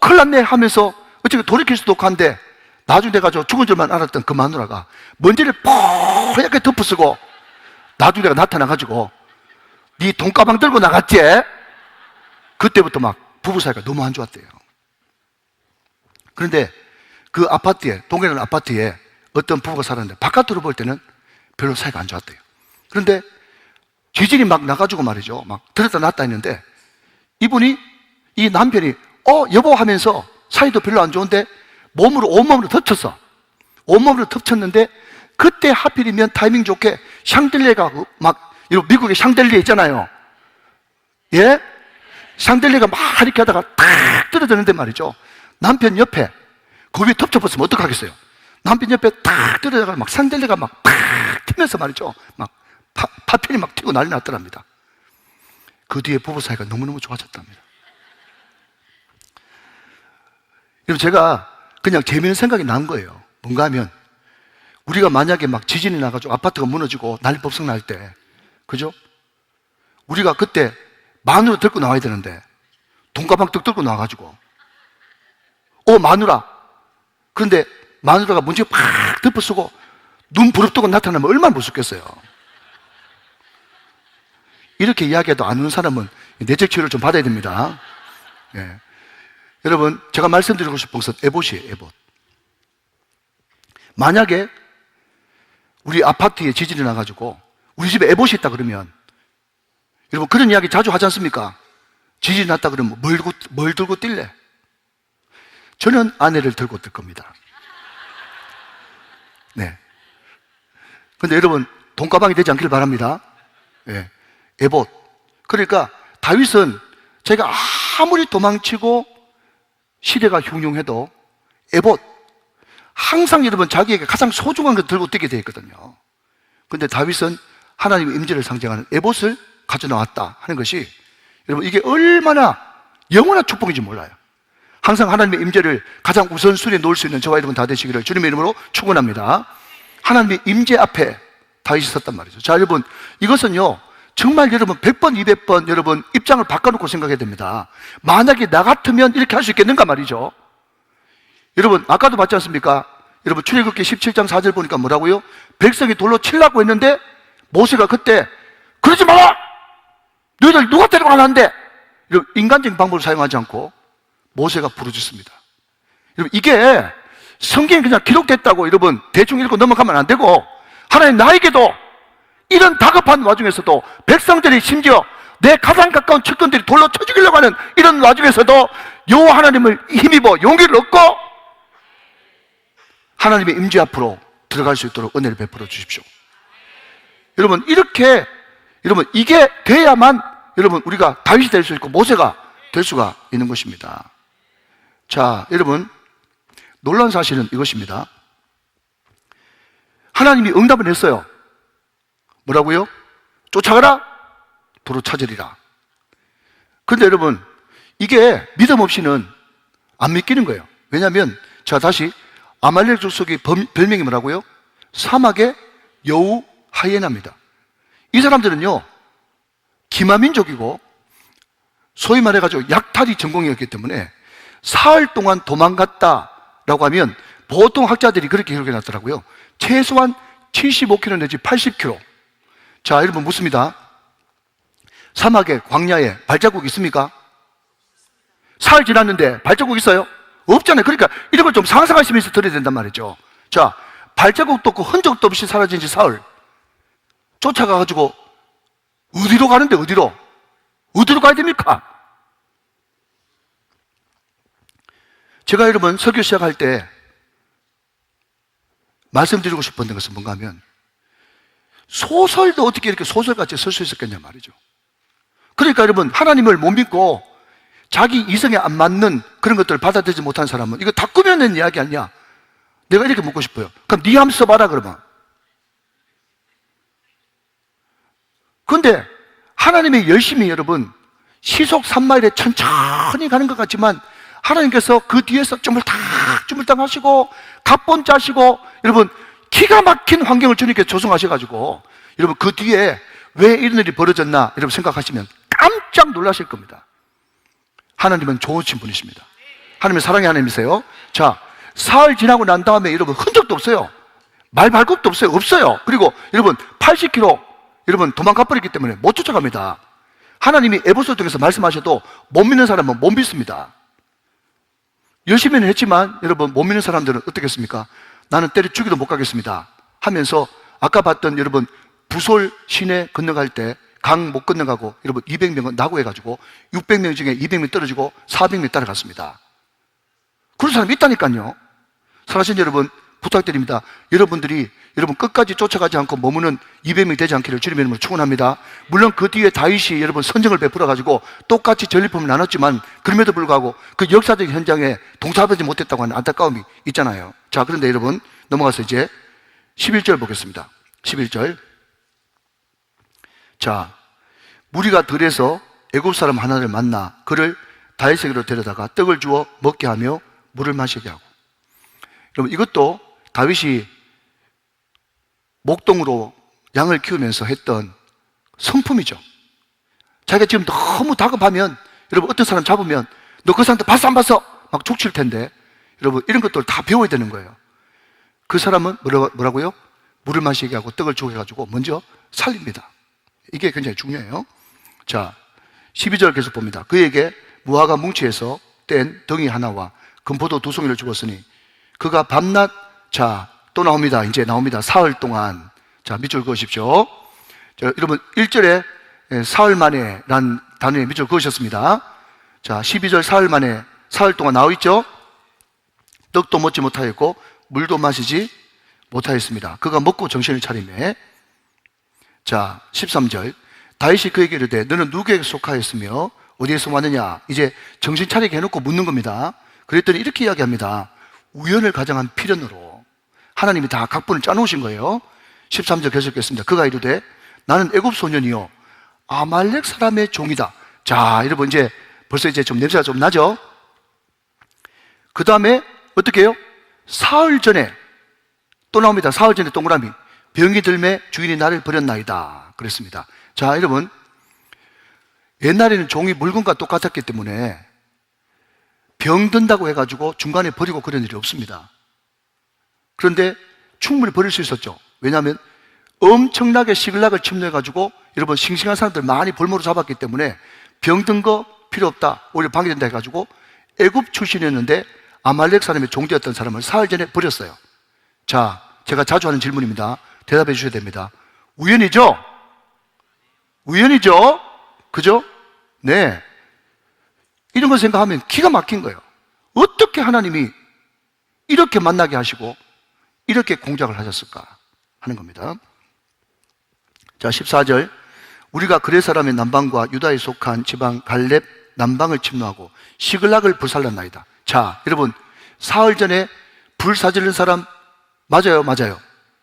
큰일 났네 하면서 어차피 돌이킬 수도 없고 한데 나중에 돼가지고 죽은 줄만 알았던 그 마누라가 먼지를 뽀얗게 덮어쓰고 나중에 내가 나타나가지고 네 돈가방 들고 나갔지? 그때부터 막 부부 사이가 너무 안 좋았대요. 그런데 그 아파트에, 동해는 아파트에 어떤 부부가 살았는데 바깥으로 볼 때는 별로 사이가 안 좋았대요. 그런데 지진이 막 나가지고 말이죠, 막 들었다 놨다 했는데 이분이, 이 남편이 여보 하면서 사이도 별로 안 좋은데 온몸으로 덮쳤어. 온몸으로 덮쳤는데 그때 하필이면 타이밍 좋게 샹들리에가 막, 미국에 샹들리에 있잖아요. 예? 샹들리에가 막 이렇게 하다가 탁 떨어졌는데 말이죠, 남편 옆에 그 위에 덮쳐버렸으면 어떡하겠어요? 남편 옆에 탁 떨어져가 막 샹들리에가 막 팍 튀면서 말이죠, 막 파편이 막 튀고 난리 났더랍니다. 그 뒤에 부부 사이가 너무너무 좋아졌답니다. 여러분 제가 그냥 재미있는 생각이 난 거예요. 뭔가 하면 우리가 만약에 막 지진이 나가지고 아파트가 무너지고 난리법석 날 때, 그죠? 우리가 그때 마누라 들고 나와야 되는데 돈가방 뚝 들고 나와가지고 마누라 그런데 마누라가 문지가 팍 덮어쓰고 눈 부릅뜨고 나타나면 얼마나 무섭겠어요. 이렇게 이야기해도 안 오는 사람은 내적 치료를 좀 받아야 됩니다. 예. 여러분, 제가 말씀드리고 싶은 것은 에봇이에요, 에봇. 만약에 우리 아파트에 지진이 나가지고 우리 집에 에봇이 있다 그러면, 여러분 그런 이야기 자주 하지 않습니까? 지진이 났다 그러면 뭘 들고 뛸래? 저는 아내를 들고 뛸 겁니다. 네. 근데 여러분, 돈가방이 되지 않기를 바랍니다. 예. 에봇. 그러니까 다윗은 제가 아무리 도망치고 시대가 흉흉해도 에봇, 항상 여러분 자기에게 가장 소중한 걸 들고 뛰게 되어 있거든요. 근데 다윗은 하나님의 임재를 상징하는 에봇을 가져나왔다 하는 것이, 여러분 이게 얼마나 영원한 축복인지 몰라요. 항상 하나님의 임재를 가장 우선순위에 놓을 수 있는 저와 여러분 다 되시기를 주님의 이름으로 축원합니다. 하나님의 임재 앞에 다윗이 섰단 말이죠. 자, 여러분 이것은요 정말 여러분 100번 200번 여러분 입장을 바꿔놓고 생각해야 됩니다. 만약에 나 같으면 이렇게 할 수 있겠는가 말이죠. 여러분 아까도 봤지 않습니까? 여러분 출애굽기 17장 4절 보니까 뭐라고요? 백성이 돌로 치려고 했는데 모세가 그때 그러지 마라! 너희들 누가 데리고 가는데? 이런 인간적인 방법을 사용하지 않고 모세가 부르짖습니다. 여러분 이게 성경에 그냥 기록됐다고 여러분 대충 읽고 넘어가면 안 되고, 하나님 나에게도 이런 다급한 와중에서도 백성들이 심지어 내 가장 가까운 측근들이 돌로 쳐 죽이려고 하는 이런 와중에서도 여호와 하나님을 힘입어 용기를 얻고 하나님의 임재 앞으로 들어갈 수 있도록 은혜를 베풀어 주십시오. 여러분 이렇게 여러분 이게 돼야만 여러분 우리가 다윗이 될 수 있고 모세가 될 수가 있는 것입니다. 자, 여러분 놀라운 사실은 이것입니다. 하나님이 응답을 했어요. 뭐라고요? 쫓아가라, 도로 찾으리라. 그런데 여러분 이게 믿음 없이는 안 믿기는 거예요. 왜냐하면 자 다시 아말렉 족속의 별명이 뭐라고요? 사막의 여우 하이에나입니다. 이 사람들은요 기마민족이고 소위 말해가지고 약탈이 전공이었기 때문에 사흘 동안 도망갔다라고 하면 보통 학자들이 그렇게 기록해 놨더라고요. 최소한 75km 내지 80km. 자, 여러분 묻습니다. 사막에 광야에 발자국 있습니까? 사흘 지났는데 발자국 있어요? 없잖아요. 그러니까 이런 걸 좀 상상하시면서 들어야 된단 말이죠. 자, 발자국도 없고 흔적도 없이 사라진 지 사흘. 쫓아가가지고 어디로 가는데 어디로 가야 됩니까? 제가 여러분 설교 시작할 때 말씀드리고 싶었던 것은 뭔가 하면 소설도 어떻게 이렇게 소설같이 쓸 수 있었겠냐 말이죠. 그러니까 여러분 하나님을 못 믿고 자기 이성에 안 맞는 그런 것들을 받아들이지 못한 사람은 이거 다 꾸며낸 이야기 아니야? 내가 이렇게 묻고 싶어요. 그럼 네 한번 써봐라 그러면. 그런데 하나님의 열심히 여러분 시속 3마일에 천천히 가는 것 같지만 하나님께서 그 뒤에서 주물딱 하시고 각본 짜시고 여러분 기가 막힌 환경을 주님께 조성하셔가지고 여러분 그 뒤에 왜 이런 일이 벌어졌나 여러분 생각하시면 깜짝 놀라실 겁니다. 하나님은 좋으신 분이십니다. 하나님은 사랑의 하나님이세요. 자, 사흘 지나고 난 다음에 여러분 흔적도 없어요. 말 발굽도 없어요. 그리고 여러분 80km 여러분 도망가 버렸기 때문에 못 쫓아갑니다. 하나님이 에베소서 통해서 말씀하셔도 못 믿는 사람은 못 믿습니다. 열심히는 했지만 여러분 못 믿는 사람들은 어떻겠습니까? 나는 때려 죽이도 못 가겠습니다 하면서 아까 봤던 여러분 부솔 시내 건너갈 때 강 못 건너가고 여러분 200명은 낙오해가지고 600명 중에 200명 떨어지고 400명 따라갔습니다. 그런 사람이 있다니까요. 사랑하시는 여러분 부탁드립니다. 여러분들이 여러분 끝까지 쫓아가지 않고 머무는 200명이 되지 않기를 주님의 이름으로 축원합니다. 물론 그 뒤에 다윗이 여러분 선정을 베풀어가지고 똑같이 전리품을 나눴지만 그럼에도 불구하고 그 역사적 현장에 동참하지 못했다고 하는 안타까움이 있잖아요. 자, 그런데 여러분 넘어가서 이제 11절 보겠습니다. 11절. 자, 무리가 들에서 애굽 사람 하나를 만나 그를 다윗에게로 데려다가 떡을 주어 먹게 하며 물을 마시게 하고. 여러분 이것도 다윗이 목동으로 양을 키우면서 했던 성품이죠. 자기가 지금 너무 다급하면 여러분 어떤 사람 잡으면 너 그 사람한테 봤어 안 봤어? 막 족칠 텐데 여러분, 이런 것들을 다 배워야 되는 거예요. 그 사람은 뭐라고요? 물을 마시게 하고 떡을 주게 해가지고 먼저 살립니다. 이게 굉장히 중요해요. 자, 12절 계속 봅니다. 그에게 무화과 뭉치에서 뗀 덩이 하나와 금포도 2송이를 주었으니 그가 밤낮, 자, 또 나옵니다. 이제 나옵니다. 사흘 동안. 자, 밑줄 그으십시오. 자, 여러분, 1절에 사흘 만에 란 단어에 밑줄 그으셨습니다. 자, 12절 사흘 만에, 사흘 동안 나와 있죠? 떡도 먹지 못하였고 물도 마시지 못하였습니다. 그가 먹고 정신을 차리매. 자, 13절. 다윗이 그에게 이르되 너는 누구에게 속하였으며 어디에서 왔느냐? 이제 정신 차리게 해놓고 묻는 겁니다. 그랬더니 이렇게 이야기합니다. 우연을 가정한 필연으로 하나님이 다 각본을 짜놓으신 거예요. 13절 계속했습니다. 그가 이르되 나는 애굽 소년이요 아말렉 사람의 종이다. 자, 여러분, 이제 벌써 이제 좀 냄새가 좀 나죠? 그 다음에 어떻게 해요? 사흘 전에 또 나옵니다. 사흘 전에 동그라미. 병이 들매 주인이 나를 버렸나이다. 그랬습니다. 자, 여러분, 옛날에는 종이 물건과 똑같았기 때문에 병든다고 해가지고 중간에 버리고 그런 일이 없습니다. 그런데 충분히 버릴 수 있었죠. 왜냐하면 엄청나게 시글락을 침노해가지고 여러분, 싱싱한 사람들 많이 볼모로 잡았기 때문에 병든 거 필요 없다, 오히려 방해된다 해가지고 애굽 출신이었는데 아말렉 사람의 종되었던 사람을 사흘 전에 버렸어요. 자, 제가 자주 하는 질문입니다. 대답해 주셔야 됩니다. 우연이죠? 우연이죠? 그죠? 네. 이런 걸 생각하면 기가 막힌 거예요. 어떻게 하나님이 이렇게 만나게 하시고 이렇게 공작을 하셨을까 하는 겁니다. 자, 14절. 우리가 그레 사람의 남방과 유다에 속한 지방 갈렙 남방을 침노하고 시글락을 불살랐나이다. 자, 여러분, 사흘 전에 불 사지른 사람 맞아요? 맞아요?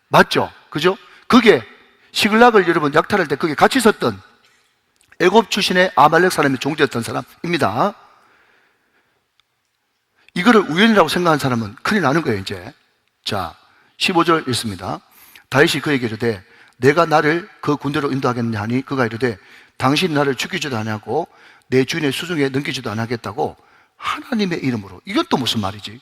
맞죠? 그죠? 그게 시글락을 여러분 약탈할 때 그게 같이 있었던 애굽 출신의 아말렉 사람이 종되었던 사람입니다. 이거를 우연이라고 생각하는 사람은 큰일 나는 거예요, 이제. 자, 15절 읽습니다. 다윗이 그에게 이르되 내가 나를 그 군대로 인도하겠느냐 하니 그가 이르되 당신이 나를 죽이지도 아니하고 내 주인의 수중에 넘기지도 아니하겠다고 하나님의 이름으로. 이건 또 무슨 말이지?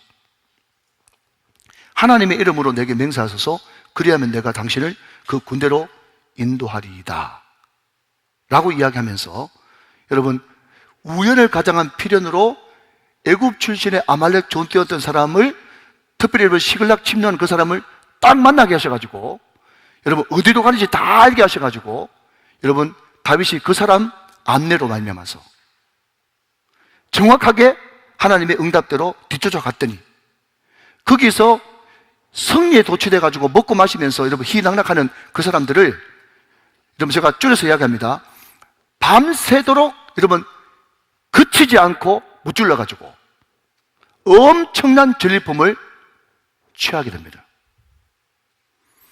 하나님의 이름으로 내게 맹세하소서. 그리하면 내가 당신을 그 군대로 인도하리이다 라고 이야기하면서 여러분, 우연을 가장한 필연으로 애굽 출신의 아말렉 종되었던 사람을, 특별히 시글락 침노한 그 사람을 딱 만나게 하셔가지고 여러분, 어디로 가는지 다 알게 하셔가지고 여러분, 다윗이 그 사람 안내로 말미암아서 정확하게 하나님의 응답대로 뒤쫓아 갔더니 거기서 성리에 도취돼가지고 먹고 마시면서 여러분 희낙낙하는 그 사람들을 여러분, 제가 줄여서 이야기합니다. 밤새도록 여러분 그치지 않고 무찔러가지고 엄청난 전리품을 취하게 됩니다.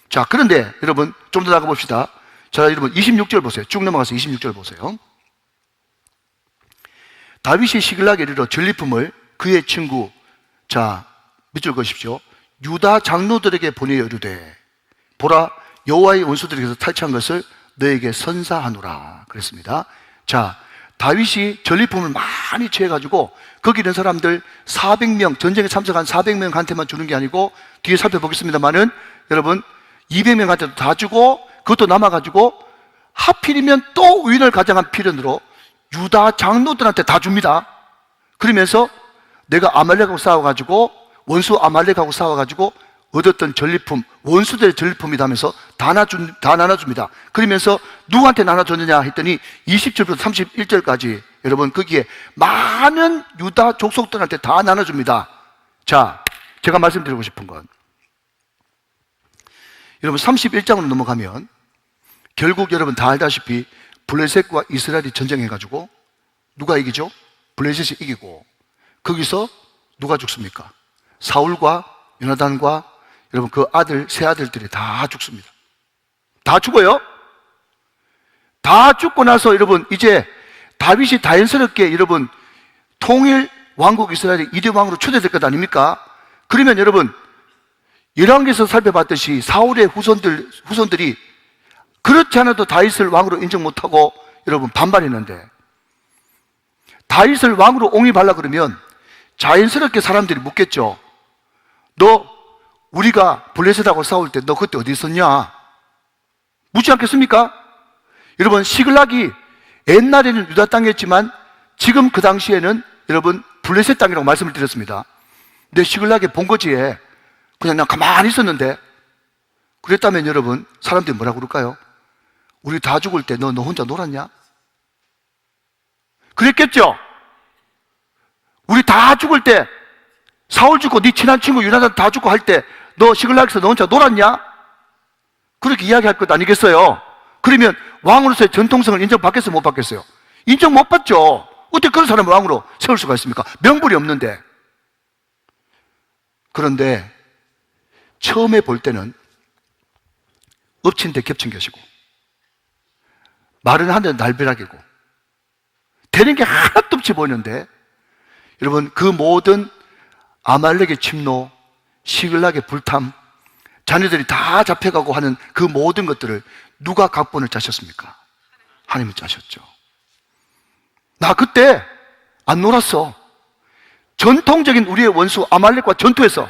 자, 그런데 여러분 좀 더 나가 봅시다. 자, 여러분 26절 보세요. 쭉 넘어가서 26절 보세요. 다윗이 시글락에 이르러 전리품을 그의 친구, 자, 밑줄 그으십시오. 유다 장로들에게 보내어 이르되 보라, 여호와의 원수들에게서 탈취한 것을 너에게 선사하노라 그랬습니다. 자, 다윗이 전리품을 많이 취해가지고 거기 있는 사람들 400명, 전쟁에 참석한 400명한테만 주는 게 아니고 뒤에 살펴보겠습니다만은 여러분 200명한테도 다 주고 그것도 남아가지고 하필이면 또 우연을 가장한 필연으로 유다 장로들한테 다 줍니다. 그러면서 내가 아말렉하고 싸워가지고 원수 아말렉하고 싸워가지고 얻었던 전리품, 원수들의 전리품이다 하면서 다 나눠줍니다. 그러면서 누구한테 나눠줬느냐 했더니 20절부터 31절까지 여러분 거기에 많은 유다 족속들한테 다 나눠줍니다. 자, 제가 말씀드리고 싶은 건 여러분 31장으로 넘어가면 결국 여러분 다 알다시피 블레셋과 이스라엘이 전쟁해가지고 누가 이기죠? 블레셋이 이기고 거기서 누가 죽습니까? 사울과 요나단과 여러분 그 아들, 세 아들들이 다 죽습니다. 다 죽어요. 다 죽고 나서 여러분 이제 다윗이 자연스럽게 여러분 통일 왕국 이스라엘의 2대 왕으로 초대될 것 아닙니까? 그러면 여러분 열왕기에서 살펴봤듯이 사울의 후손들이 그렇지 않아도 다윗을 왕으로 인정 못하고 여러분 반발했는데 다윗을 왕으로 옹입하려고 그러면 자연스럽게 사람들이 묻겠죠. 너 우리가 블레셋하고 싸울 때 너 그때 어디 있었냐? 묻지 않겠습니까? 여러분, 시글락이 옛날에는 유다 땅이었지만 지금 그 당시에는 여러분 블레셋 땅이라고 말씀을 드렸습니다. 근데 시글락의 본거지에 그냥 가만히 있었는데, 그랬다면 여러분 사람들이 뭐라고 그럴까요? 우리 다 죽을 때 너 혼자 놀았냐? 그랬겠죠? 우리 다 죽을 때, 사울 죽고 네 친한 친구 유나단 다 죽고 할 때 너 시글락에서 너 혼자 놀았냐? 그렇게 이야기할 것 아니겠어요? 그러면 왕으로서의 전통성을 인정받겠어요, 못 받겠어요? 인정 못 받죠. 어떻게 그런 사람을 왕으로 세울 수가 있습니까? 명분이 없는데. 그런데 처음에 볼 때는 엎친 데 겹친 것이고, 말은 하늘 날벼락이고, 되는 게 하나도 없이 보이는데, 여러분, 그 모든 아말렉의 침노, 시글락의 불탐, 자녀들이 다 잡혀가고 하는 그 모든 것들을 누가 각본을 짜셨습니까? 하나님이 짜셨죠. 나 그때 안 놀았어. 전통적인 우리의 원수 아말렉과 전투에서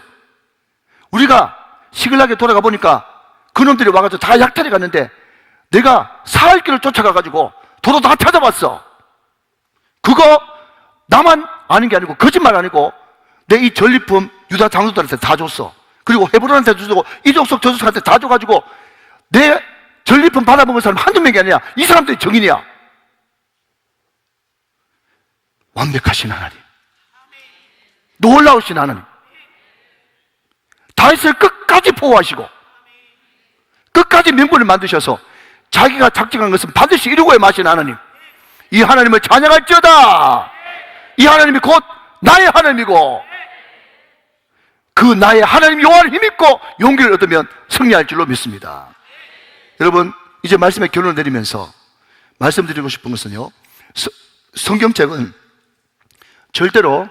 우리가 시글락에 돌아가 보니까 그놈들이 와가지고 다 약탈해 갔는데, 내가 사흘 길을 쫓아가가지고 도로 다 찾아봤어. 그거 나만 아는 게 아니고, 거짓말 아니고, 내 이 전리품 유다 장수들한테 다 줬어. 그리고 헤브론한테 주고 이족속 저족한테 다 줘가지고 내 전리품 받아먹은 사람 한두 명이 아니야. 이 사람들이 정인이야. 완벽하신 하나님, 놀라우신 하나님, 다윗을 끝까지 보호하시고 끝까지 명분을 만드셔서 자기가 작정한 것은 반드시 이루고야 마신 하나님, 이 하나님을 찬양할지어다. 이 하나님이 곧 나의 하나님이고, 그 나의 하나님 여호와를 힘입고 용기를 얻으면 승리할 줄로 믿습니다. 여러분, 이제 말씀에 결론을 내리면서 말씀드리고 싶은 것은요, 성경책은 절대로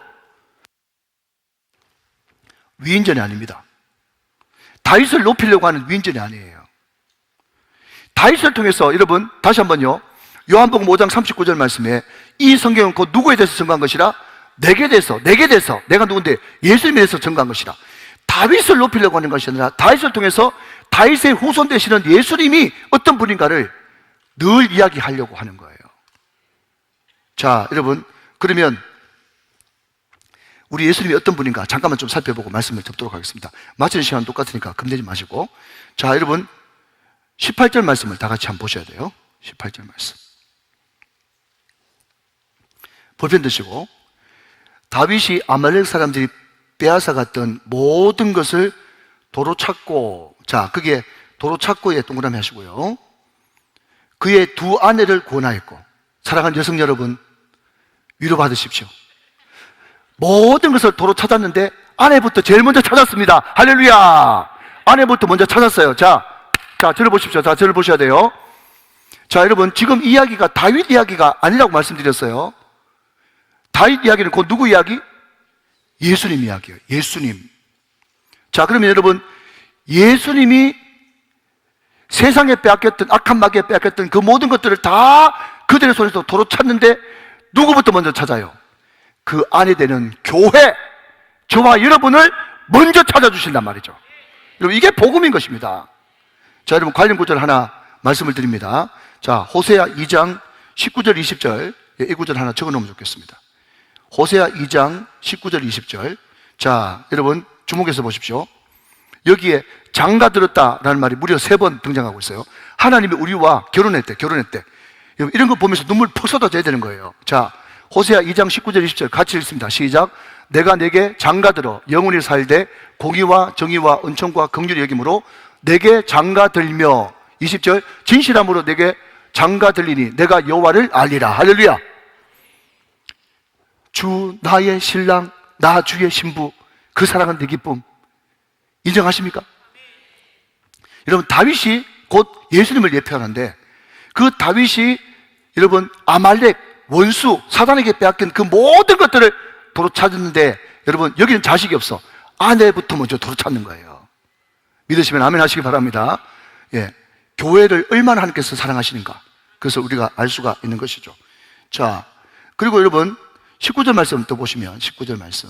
위인전이 아닙니다. 다윗을 높이려고 하는 위인전이 아니에요. 다윗을 통해서, 여러분 다시 한번요, 요한복음 5장 39절 말씀에 이 성경은 곧 누구에 대해서 증거한 것이라? 내게 대해서, 내가 누군데? 예수님에 대해서 증거한 것이라. 다윗을 높이려고 하는 것이 아니라 다윗을 통해서 다윗의 후손 되시는 예수님이 어떤 분인가를 늘 이야기하려고 하는 거예요. 자, 여러분, 그러면 우리 예수님이 어떤 분인가 잠깐만 좀 살펴보고 말씀을 접도록 하겠습니다. 마치는 시간 똑같으니까 겁내지 마시고. 자, 여러분 18절 말씀을 다 같이 한번 보셔야 돼요. 18절 말씀 볼펜 드시고, 다윗이 아말렉 사람들이 빼앗아갔던 모든 것을 도로 찾고, 자, 그게 도로 찾고에 동그라미 하시고요, 그의 두 아내를 구원하였고. 사랑하는 여성 여러분, 위로받으십시오. 모든 것을 도로 찾았는데 아내부터 제일 먼저 찾았습니다. 할렐루야. 아내부터 먼저 찾았어요. 자, 저를 보십시오. 자, 저를 보셔야 돼요. 자, 여러분, 지금 이야기가 다윗 이야기가 아니라고 말씀드렸어요. 다윗 이야기는 곧 누구 이야기? 예수님 이야기예요. 예수님. 자, 그러면 여러분, 예수님이 세상에 빼앗겼던, 악한 마귀에 빼앗겼던 그 모든 것들을 다 그들의 손에서 도로 찾는데 누구부터 먼저 찾아요? 그 안에 되는 교회, 저와 여러분을 먼저 찾아주신단 말이죠. 여러분, 이게 복음인 것입니다. 자, 여러분, 관련 구절 하나 말씀을 드립니다. 자, 호세아 2장 19절 20절, 이 구절 하나 적어 놓으면 좋겠습니다. 호세아 2장 19절 20절. 자, 여러분 주목해서 보십시오. 여기에 장가 들었다라는 말이 무려 3번 등장하고 있어요. 하나님이 우리와 결혼했대. 여러분, 이런 거 보면서 눈물 푹 쏟아져야 되는 거예요. 자, 호세아 2장 19절 20절 같이 읽습니다. 시작. 내가 내게 장가 들어 영원히 살되 공의와 정의와 은총과 긍휼히 여김으로 내게 장가 들며, 20절, 진실함으로 내게 장가 들리니 내가 여호와를 알리라. 할렐루야. 주 나의 신랑, 나 주의 신부, 그 사랑은 내 기쁨. 인정하십니까? 여러분, 다윗이 곧 예수님을 예표하는데, 그 다윗이 여러분 아말렉 원수 사단에게 빼앗긴 그 모든 것들을 도로 찾았는데, 여러분 여기는 자식이 없어. 아내부터 먼저 도로 찾는 거예요. 믿으시면 아멘 하시기 바랍니다. 예, 교회를 얼마나 하나님께서 사랑하시는가, 그래서 우리가 알 수가 있는 것이죠. 자, 그리고 여러분 19절 말씀 또 보시면, 19절 말씀,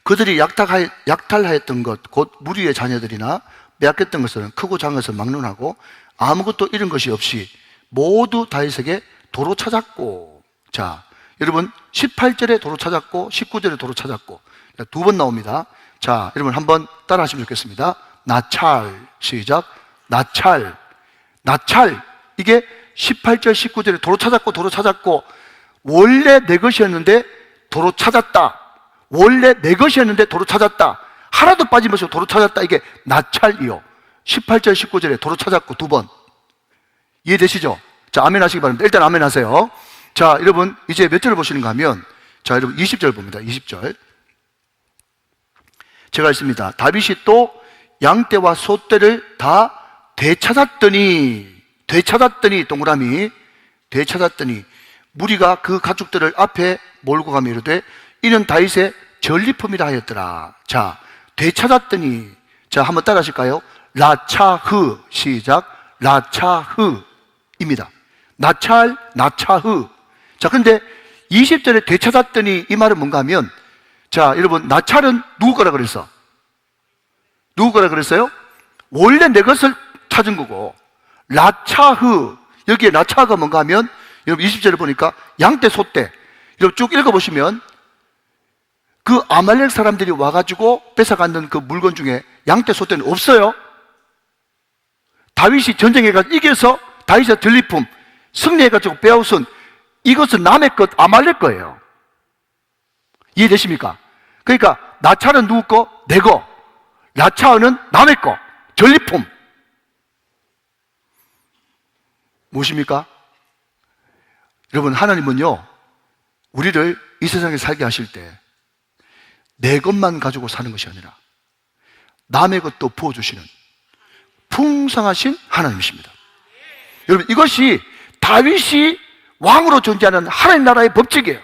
그들이 약탈하였던 것, 곧 무리의 자녀들이나 빼앗겼던 것은 크고 작은 것을 막론하고 아무것도 잃은 것이 없이 모두 다윗에게 도로 찾았고. 자, 여러분 18절에 도로 찾았고 19절에 도로 찾았고 두 번 나옵니다. 자, 여러분 한번 따라 하시면 좋겠습니다. 나찰. 시작. 나찰. 나찰. 이게 18절 19절에 도로 찾았고 원래 내 것이었는데 도로 찾았다. 원래 내 것이었는데 도로 찾았다. 하나도 빠짐없이 도로 찾았다. 이게 나찰이요. 18절 19절에 도로 찾았고 두 번. 이해되시죠? 자, 아멘 하시기 바랍니다. 일단 아멘 하세요. 자, 여러분 이제 몇 절을 보시는가 하면, 자, 여러분 20절 봅니다. 20절. 제가 읽습니다. 다윗이 또 양떼와 소떼를 다 되찾았더니 동그라미 되찾았더니 무리가 그 가축들을 앞에 몰고 가며 이르되 이는 다윗의 전리품이라 하였더라. 자, 되찾았더니, 자, 한번 따라 하실까요? 라차흐. 시작. 라차흐입니다. 나차흐. 자, 근데 20절에 되찾았더니 이 말은 뭔가 하면, 자, 여러분, 나찰은 누구 거라 그랬어? 누구 거라 그랬어요? 원래 내 것을 찾은 거고, 라차흐. 여기에 라차흐가 뭔가 하면, 여러분 20절에 보니까 양떼, 소떼. 여러분 쭉 읽어보시면, 그 아말렉 사람들이 와가지고 뺏어갔는 그 물건 중에 양떼, 소떼는 없어요. 다윗이 전쟁해가지고 이겨서 다윗의 전리품, 승리해가지고 빼앗은 이것은 남의 것, 아말렉 거예요. 이해되십니까? 그러니까 나찰은 누구 거? 내 거. 라차흐는 남의 거, 전리품. 무엇입니까? 여러분, 하나님은요, 우리를 이 세상에 살게 하실 때 내 것만 가지고 사는 것이 아니라 남의 것도 부어주시는 풍성하신 하나님이십니다. 여러분, 이것이 다윗이 왕으로 존재하는 하나님 나라의 법칙이에요.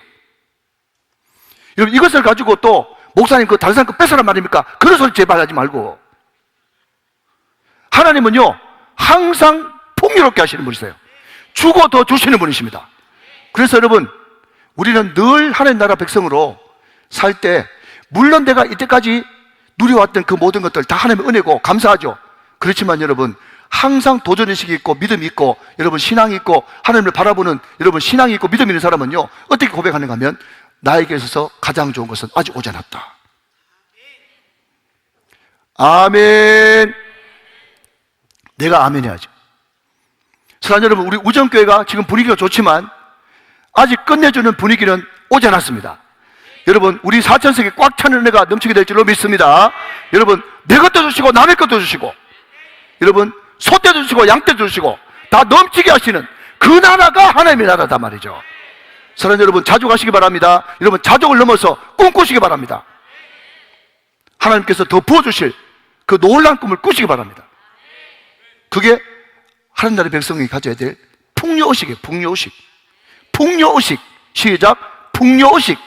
여러분, 이것을 가지고 또 목사님 그 다른 사람 거 뺏어란 말입니까? 그런 소리 제발 하지 말고. 하나님은요, 항상 풍요롭게 하시는 분이세요. 주고 더 주시는 분이십니다. 그래서 여러분, 우리는 늘 하나님 나라 백성으로 살 때, 물론 내가 이때까지 누려왔던 그 모든 것들 다 하나님의 은혜고 감사하죠. 그렇지만 여러분, 항상 도전의식이 있고 믿음이 있고 여러분 신앙이 있고 하나님을 바라보는 여러분 신앙이 있고 믿음이 있는 사람은요, 어떻게 고백하는가 하면, 나에게 있어서 가장 좋은 것은 아직 오지 않았다. 아멘. 내가 아멘 해야죠. 사랑하는 여러분, 우리 우정교회가 지금 분위기가 좋지만 아직 끝내주는 분위기는 오지 않았습니다. 여러분, 우리 4천석이 꽉 차는 은혜가 넘치게 될 줄로 믿습니다. 여러분, 내 것도 주시고 남의 것도 주시고 여러분, 소떼도 주시고 양떼도 주시고 다 넘치게 하시는 그 나라가 하나님의 나라다 말이죠. 사랑하는 여러분, 자족하시기 바랍니다. 여러분, 자족을 넘어서 꿈꾸시기 바랍니다. 하나님께서 더 부어주실 그 놀라운 꿈을 꾸시기 바랍니다. 그게 하나님 나라의 백성이 가져야 될 풍요의식이에요. 풍요의식. 풍요의식. 시작. 풍요의식.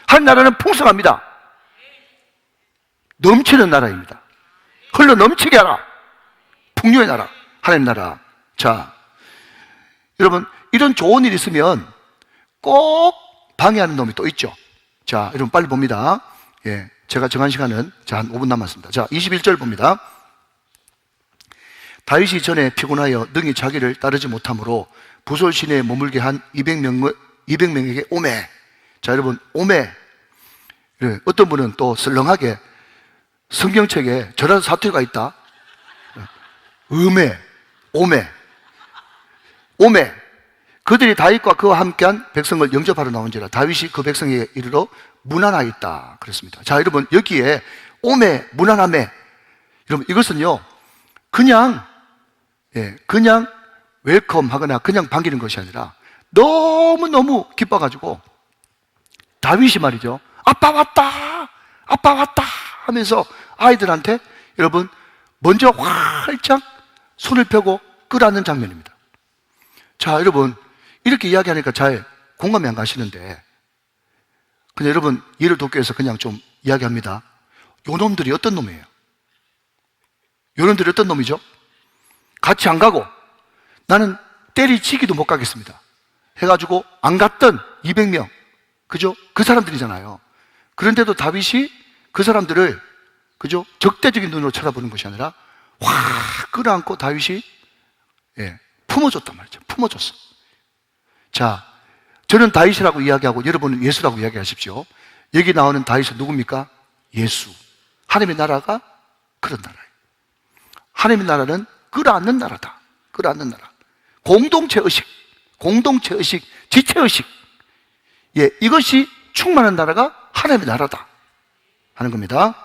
하나님 나라는 풍성합니다. 넘치는 나라입니다. 흘러 넘치게 하라. 풍요의 나라, 하나님 나라. 자, 여러분, 이런 좋은 일이 있으면 꼭 방해하는 놈이 또 있죠. 자, 여러분 빨리 봅니다. 예, 제가 정한 시간은 한 5분 남았습니다. 자, 21절 봅니다. 다윗이 전에 피곤하여 능히 자기를 따르지 못하므로 부솔 시내에 머물게 한 200명에게 오매. 자, 여러분, 오매. 어떤 분은 또 설렁하게 성경책에 저런 사투리가 있다. 음해, 오매. 그들이 다윗과 그와 함께한 백성을 영접하러 나온지라 다윗이 그 백성에게 이르러 문안하였다 그랬습니다. 자, 여러분, 여기에 오매, 문안하매, 여러분, 이것은요 그냥 웰컴하거나 그냥 반기는 것이 아니라 너무너무 기뻐가지고 다윗이 말이죠, 아빠 왔다 하면서 아이들한테 여러분 먼저 활짝 손을 펴고 끌어안는 장면입니다. 자, 여러분, 이렇게 이야기하니까 잘 공감이 안 가시는데 그냥 여러분 이해를 돕기 위해서 그냥 좀 이야기합니다. 요 놈들이 어떤 놈이에요? 요 놈들이 어떤 놈이죠? 같이 안 가고 나는 때리치기도 못 가겠습니다 해가지고 안 갔던 200명, 그죠? 그 사람들이잖아요. 그런데도 다윗이 그 사람들을, 그죠? 적대적인 눈으로 쳐다보는 것이 아니라 확 끌어안고 다윗이 품어줬단 말이죠. 품어줬어. 자, 저는 다윗이라고 이야기하고 여러분은 예수라고 이야기하십시오. 여기 나오는 다윗은 누굽니까? 예수. 하나님의 나라가 그런 나라예요. 하나님의 나라는 끌어안는 나라다. 끌어안는 나라. 공동체 의식, 지체 의식. 이것이 충만한 나라가 하나님의 나라다 하는 겁니다.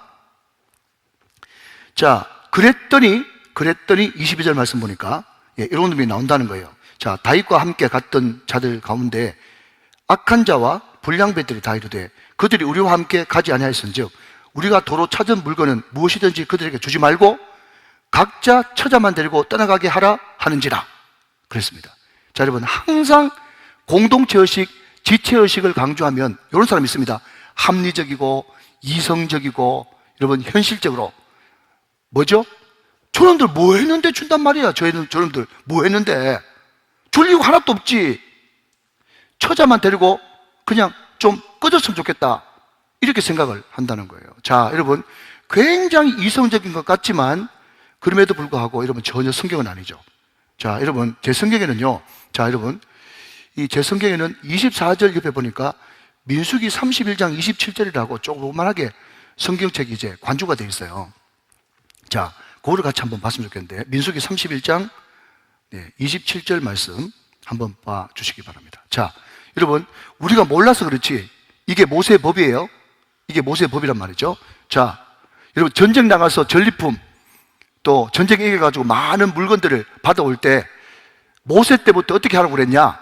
자, 그랬더니 22절 말씀 보니까 이런 놈이 나온다는 거예요. 자, 다윗과 함께 갔던 자들 가운데 악한 자와 불량배들이 다 이르되 그들이 우리와 함께 가지 아니하였은즉 우리가 도로 찾은 물건은 무엇이든지 그들에게 주지 말고 각자 처자만 데리고 떠나가게 하라 하는지라 그랬습니다. 자, 여러분, 항상 공동체의식, 지체의식을 강조하면 이런 사람이 있습니다. 합리적이고 이성적이고, 여러분, 현실적으로 뭐죠? 저놈들 뭐 했는데 준단 말이야. 저놈들 뭐 했는데 줄 이유가 하나도 없지. 처자만 데리고 그냥 좀 꺼졌으면 좋겠다, 이렇게 생각을 한다는 거예요. 자, 여러분, 굉장히 이성적인 것 같지만 그럼에도 불구하고 여러분 전혀 성경은 아니죠. 자, 여러분, 제 성경에는요, 자, 여러분, 제 성경에는 24절 옆에 보니까 민수기 31장 27절이라고 조그만하게 성경책이 이제 관주가 되어 있어요. 자, 그거를 같이 한번 봤으면 좋겠는데, 민수기 31장 27절 말씀 한번 봐 주시기 바랍니다. 자, 여러분, 우리가 몰라서 그렇지 이게 모세의 법이에요. 이게 모세의 법이란 말이죠. 자, 여러분, 전쟁 나가서 전리품 또 전쟁에 이겨가지고 많은 물건들을 받아올 때 모세 때부터 어떻게 하라고 그랬냐?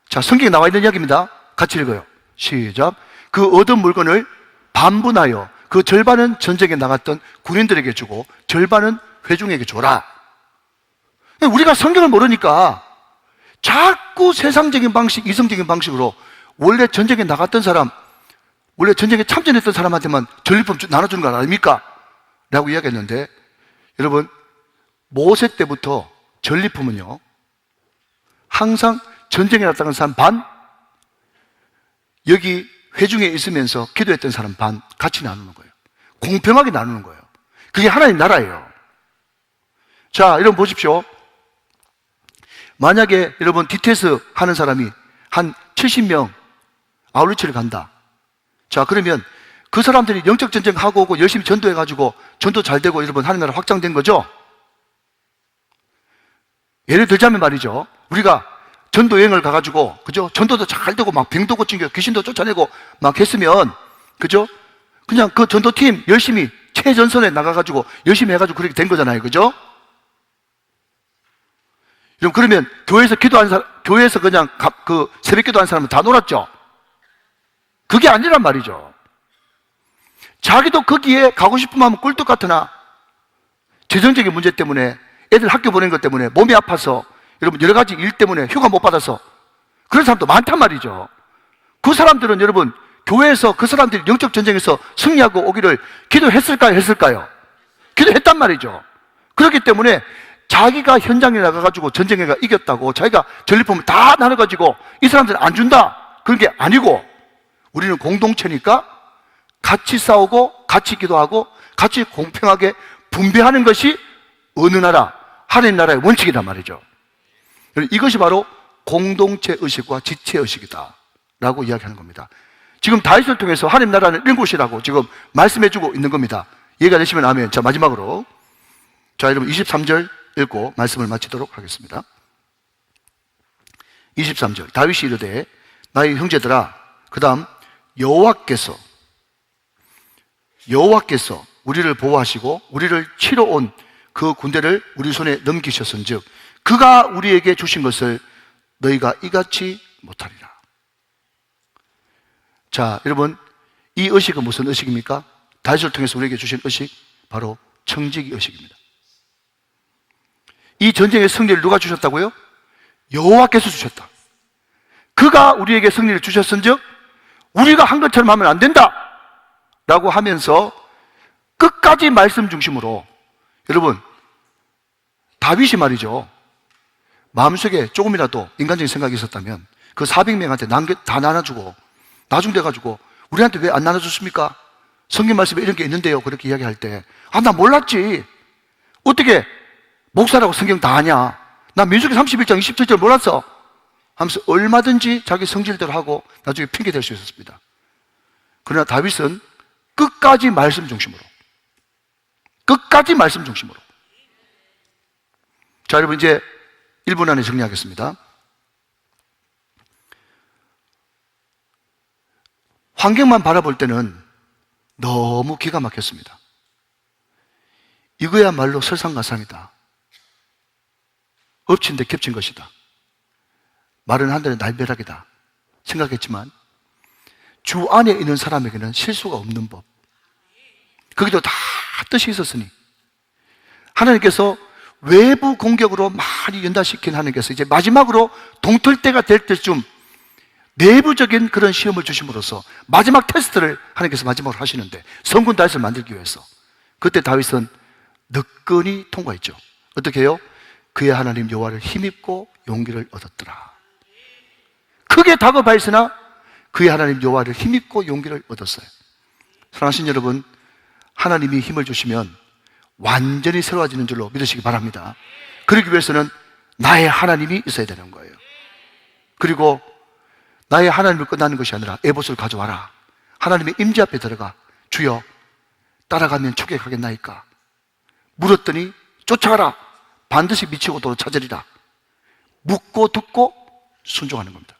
자, 성경에 나와 있는 이야기입니다. 같이 읽어요. 시작. 그 얻은 물건을 반분하여 그 절반은 전쟁에 나갔던 군인들에게 주고 절반은 회중에게 줘라. 우리가 성경을 모르니까 자꾸 세상적인 방식, 이성적인 방식으로 원래 전쟁에 나갔던 사람, 원래 전쟁에 참전했던 사람한테만 전리품 나눠주는 거 아닙니까? 라고 이야기했는데, 여러분, 모세 때부터 전리품은요, 항상 전쟁에 나갔던 사람 반, 여기 회중에 있으면서 기도했던 사람 반 같이 나누는 거예요. 공평하게 나누는 거예요. 그게 하나님 나라예요. 자, 여러분 보십시오. 만약에 여러분 디테스 하는 사람이 한 70명 아울리치를 간다. 자, 그러면 그 사람들이 영적 전쟁하고 오고 열심히 전도해가지고 전도 잘 되고 여러분 하나님 나라 확장된 거죠? 예를 들자면 말이죠, 우리가 전도 여행을 가가지고, 그죠? 전도도 잘 되고 막 병도 고치고 귀신도 쫓아내고 막 했으면, 그죠? 그냥 그 전도팀 열심히 최전선에 나가가지고 열심히 해가지고 그렇게 된 거잖아요. 그죠? 여러분, 그러면 교회에서 기도하는 사람, 교회에서 그냥 그 새벽 기도하는 사람은 다 놀았죠? 그게 아니란 말이죠. 자기도 거기에 가고 싶으면 하면 꿀떡 같으나 재정적인 문제 때문에, 애들 학교 보낸 것 때문에 몸이 아파서, 여러분 여러 가지 일 때문에 휴가 못 받아서 그런 사람도 많단 말이죠. 그 사람들은 여러분 교회에서 그 사람들이 영적 전쟁에서 승리하고 오기를 기도했을까요? 했을까요? 기도했단 말이죠. 그렇기 때문에 자기가 현장에 나가가지고 전쟁에 이겼다고 자기가 전리품을 다 나눠가지고 이 사람들은 안 준다, 그런 게 아니고, 우리는 공동체니까 같이 싸우고 같이 기도하고 같이 공평하게 분배하는 것이 어느 나라? 하나님 나라의 원칙이란 말이죠. 이것이 바로 공동체 의식과 지체 의식이다 라고 이야기하는 겁니다. 지금 다윗을 통해서 하나님 나라는 이런 곳이라고 지금 말씀해주고 있는 겁니다. 이해가 되시면 아멘. 자, 마지막으로, 자, 여러분 23절 읽고 말씀을 마치도록 하겠습니다. 23절, 다윗이 이르되 나의 형제들아, 그 다음 여호와께서 우리를 보호하시고 우리를 치러 온 그 군대를 우리 손에 넘기셨은즉 그가 우리에게 주신 것을 너희가 이같이 못하리라. 자, 여러분, 이 의식은 무슨 의식입니까? 다윗을 통해서 우리에게 주신 의식, 바로 청지기 의식입니다. 이 전쟁의 승리를 누가 주셨다고요? 여호와께서 주셨다. 그가 우리에게 승리를 주셨은즉 우리가 한 것처럼 하면 안 된다 라고 하면서 끝까지 말씀 중심으로, 여러분, 다윗이 말이죠, 마음속에 조금이라도 인간적인 생각이 있었다면 그 400명한테 다 나눠주고 나중돼가지고 우리한테 왜 안 나눠줬습니까? 성경 말씀에 이런 게 있는데요. 그렇게 이야기할 때, 나 몰랐지. 어떻게 목사라고 성경 다 아냐? 나 민수기 31장 27절 몰랐어. 하면서 얼마든지 자기 성질대로 하고 나중에 핑계 댈 수 있었습니다. 그러나 다윗은 끝까지 말씀 중심으로. 끝까지 말씀 중심으로. 자, 여러분 이제 1분 안에 정리하겠습니다. 환경만 바라볼 때는 너무 기가 막혔습니다. 이거야말로 설상가상이다. 엎친 데 겹친 것이다. 말은 한들에 날벼락이다 생각했지만 주 안에 있는 사람에게는 실수가 없는 법. 거기도 다 뜻이 있었으니 하나님께서 외부 공격으로 많이 연다시킨 하나님께서 이제 마지막으로 동틀 때가 될 때쯤 내부적인 그런 시험을 주심으로써 마지막 테스트를 하나님께서 마지막으로 하시는데 성군 다윗을 만들기 위해서 그때 다윗은 느끈히 통과했죠. 어떻게 해요? 그의 하나님 여호와를 힘입고 용기를 얻었더라. 크게 다급하였으나 그의 하나님 여호와를 힘입고 용기를 얻었어요. 사랑하신 여러분, 하나님이 힘을 주시면 완전히 새로워지는 줄로 믿으시기 바랍니다. 그러기 위해서는 나의 하나님이 있어야 되는 거예요. 그리고 나의 하나님을 끝나는 것이 아니라 에봇을 가져와라. 하나님의 임재 앞에 들어가 주여 따라가면 초격하겠나이까? 물었더니 쫓아가라. 반드시 미치고 도로 찾으리라. 묻고 듣고 순종하는 겁니다.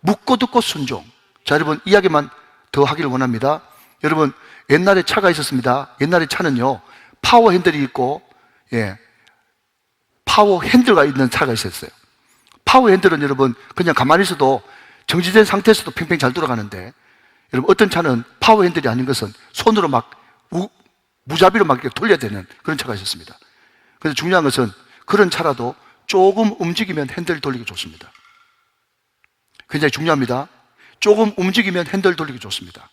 묻고 듣고 순종. 자, 여러분 이야기만 더 하기를 원합니다. 여러분 옛날에 차가 있었습니다. 옛날에 차는요 파워 핸들이 있고 파워 핸들가 있는 차가 있었어요. 파워 핸들은 여러분 그냥 가만히 있어도 정지된 상태에서도 팽팽 잘 돌아가는데, 여러분 어떤 차는 파워 핸들이 아닌 것은 손으로 막 무자비로 막 이렇게 돌려야 되는 그런 차가 있었습니다. 그래서 중요한 것은 그런 차라도 조금 움직이면 핸들 돌리기 좋습니다. 굉장히 중요합니다. 조금 움직이면 핸들 돌리기 좋습니다.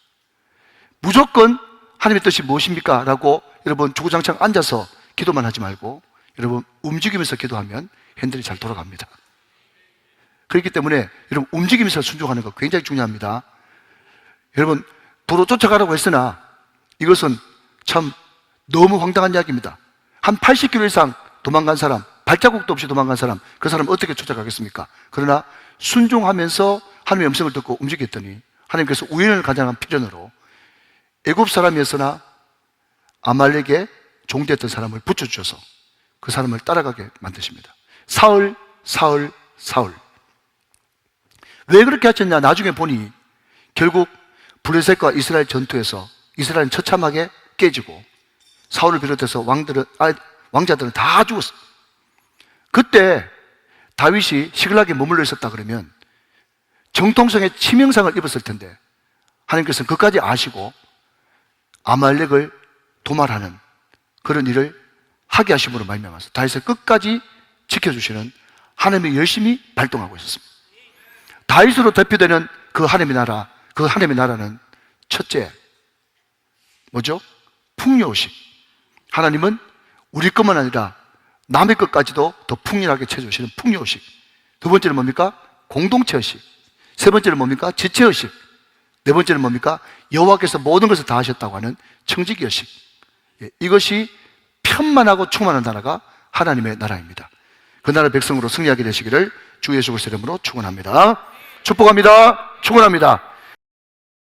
무조건 하나님의 뜻이 무엇입니까? 라고 여러분 주구장창 앉아서 기도만 하지 말고 여러분 움직이면서 기도하면 핸들이 잘 돌아갑니다. 그렇기 때문에 여러분 움직이면서 순종하는 거 굉장히 중요합니다. 여러분 도로 쫓아가라고 했으나 이것은 참 너무 황당한 이야기입니다. 한 80km 이상 도망간 사람, 발자국도 없이 도망간 사람, 그 사람 어떻게 쫓아가겠습니까? 그러나 순종하면서 하나님의 음성을 듣고 움직였더니 하나님께서 우연을 가장한 필연으로 애굽 사람이었으나 아말렉에 종되었던 사람을 붙여주셔서 그 사람을 따라가게 만드십니다. 사울, 사울, 사울. 왜 그렇게 하셨냐? 나중에 보니 결국 블레셋과 이스라엘 전투에서 이스라엘은 처참하게 깨지고 사울을 비롯해서 왕자들은 다 죽었어. 그때 다윗이 시글락에 머물러 있었다 그러면 정통성의 치명상을 입었을 텐데 하나님께서는 그까지 아시고 아말렉을 도말하는 그런 일을 하게 하심으로 말미암아서 다윗을 끝까지 지켜주시는 하나님이 열심히 발동하고 있었습니다. 다윗으로 대표되는 그 하나님의 나라, 그 하나님의 나라는 첫째 뭐죠? 풍요의식. 하나님은 우리 것만 아니라 남의 것까지도 더 풍요하게 채워주시는 풍요의식. 두 번째는 뭡니까? 공동체의식. 세 번째는 뭡니까? 지체의식. 네 번째는 뭡니까? 여호와께서 모든 것을 다 하셨다고 하는 청지기의식. 이것이 편만하고 충만한 나라가 하나님의 나라입니다. 그 나라 백성으로 승리하게 되시기를 주 예수 그리스도의 이름으로 축원합니다. 축복합니다. 축원합니다.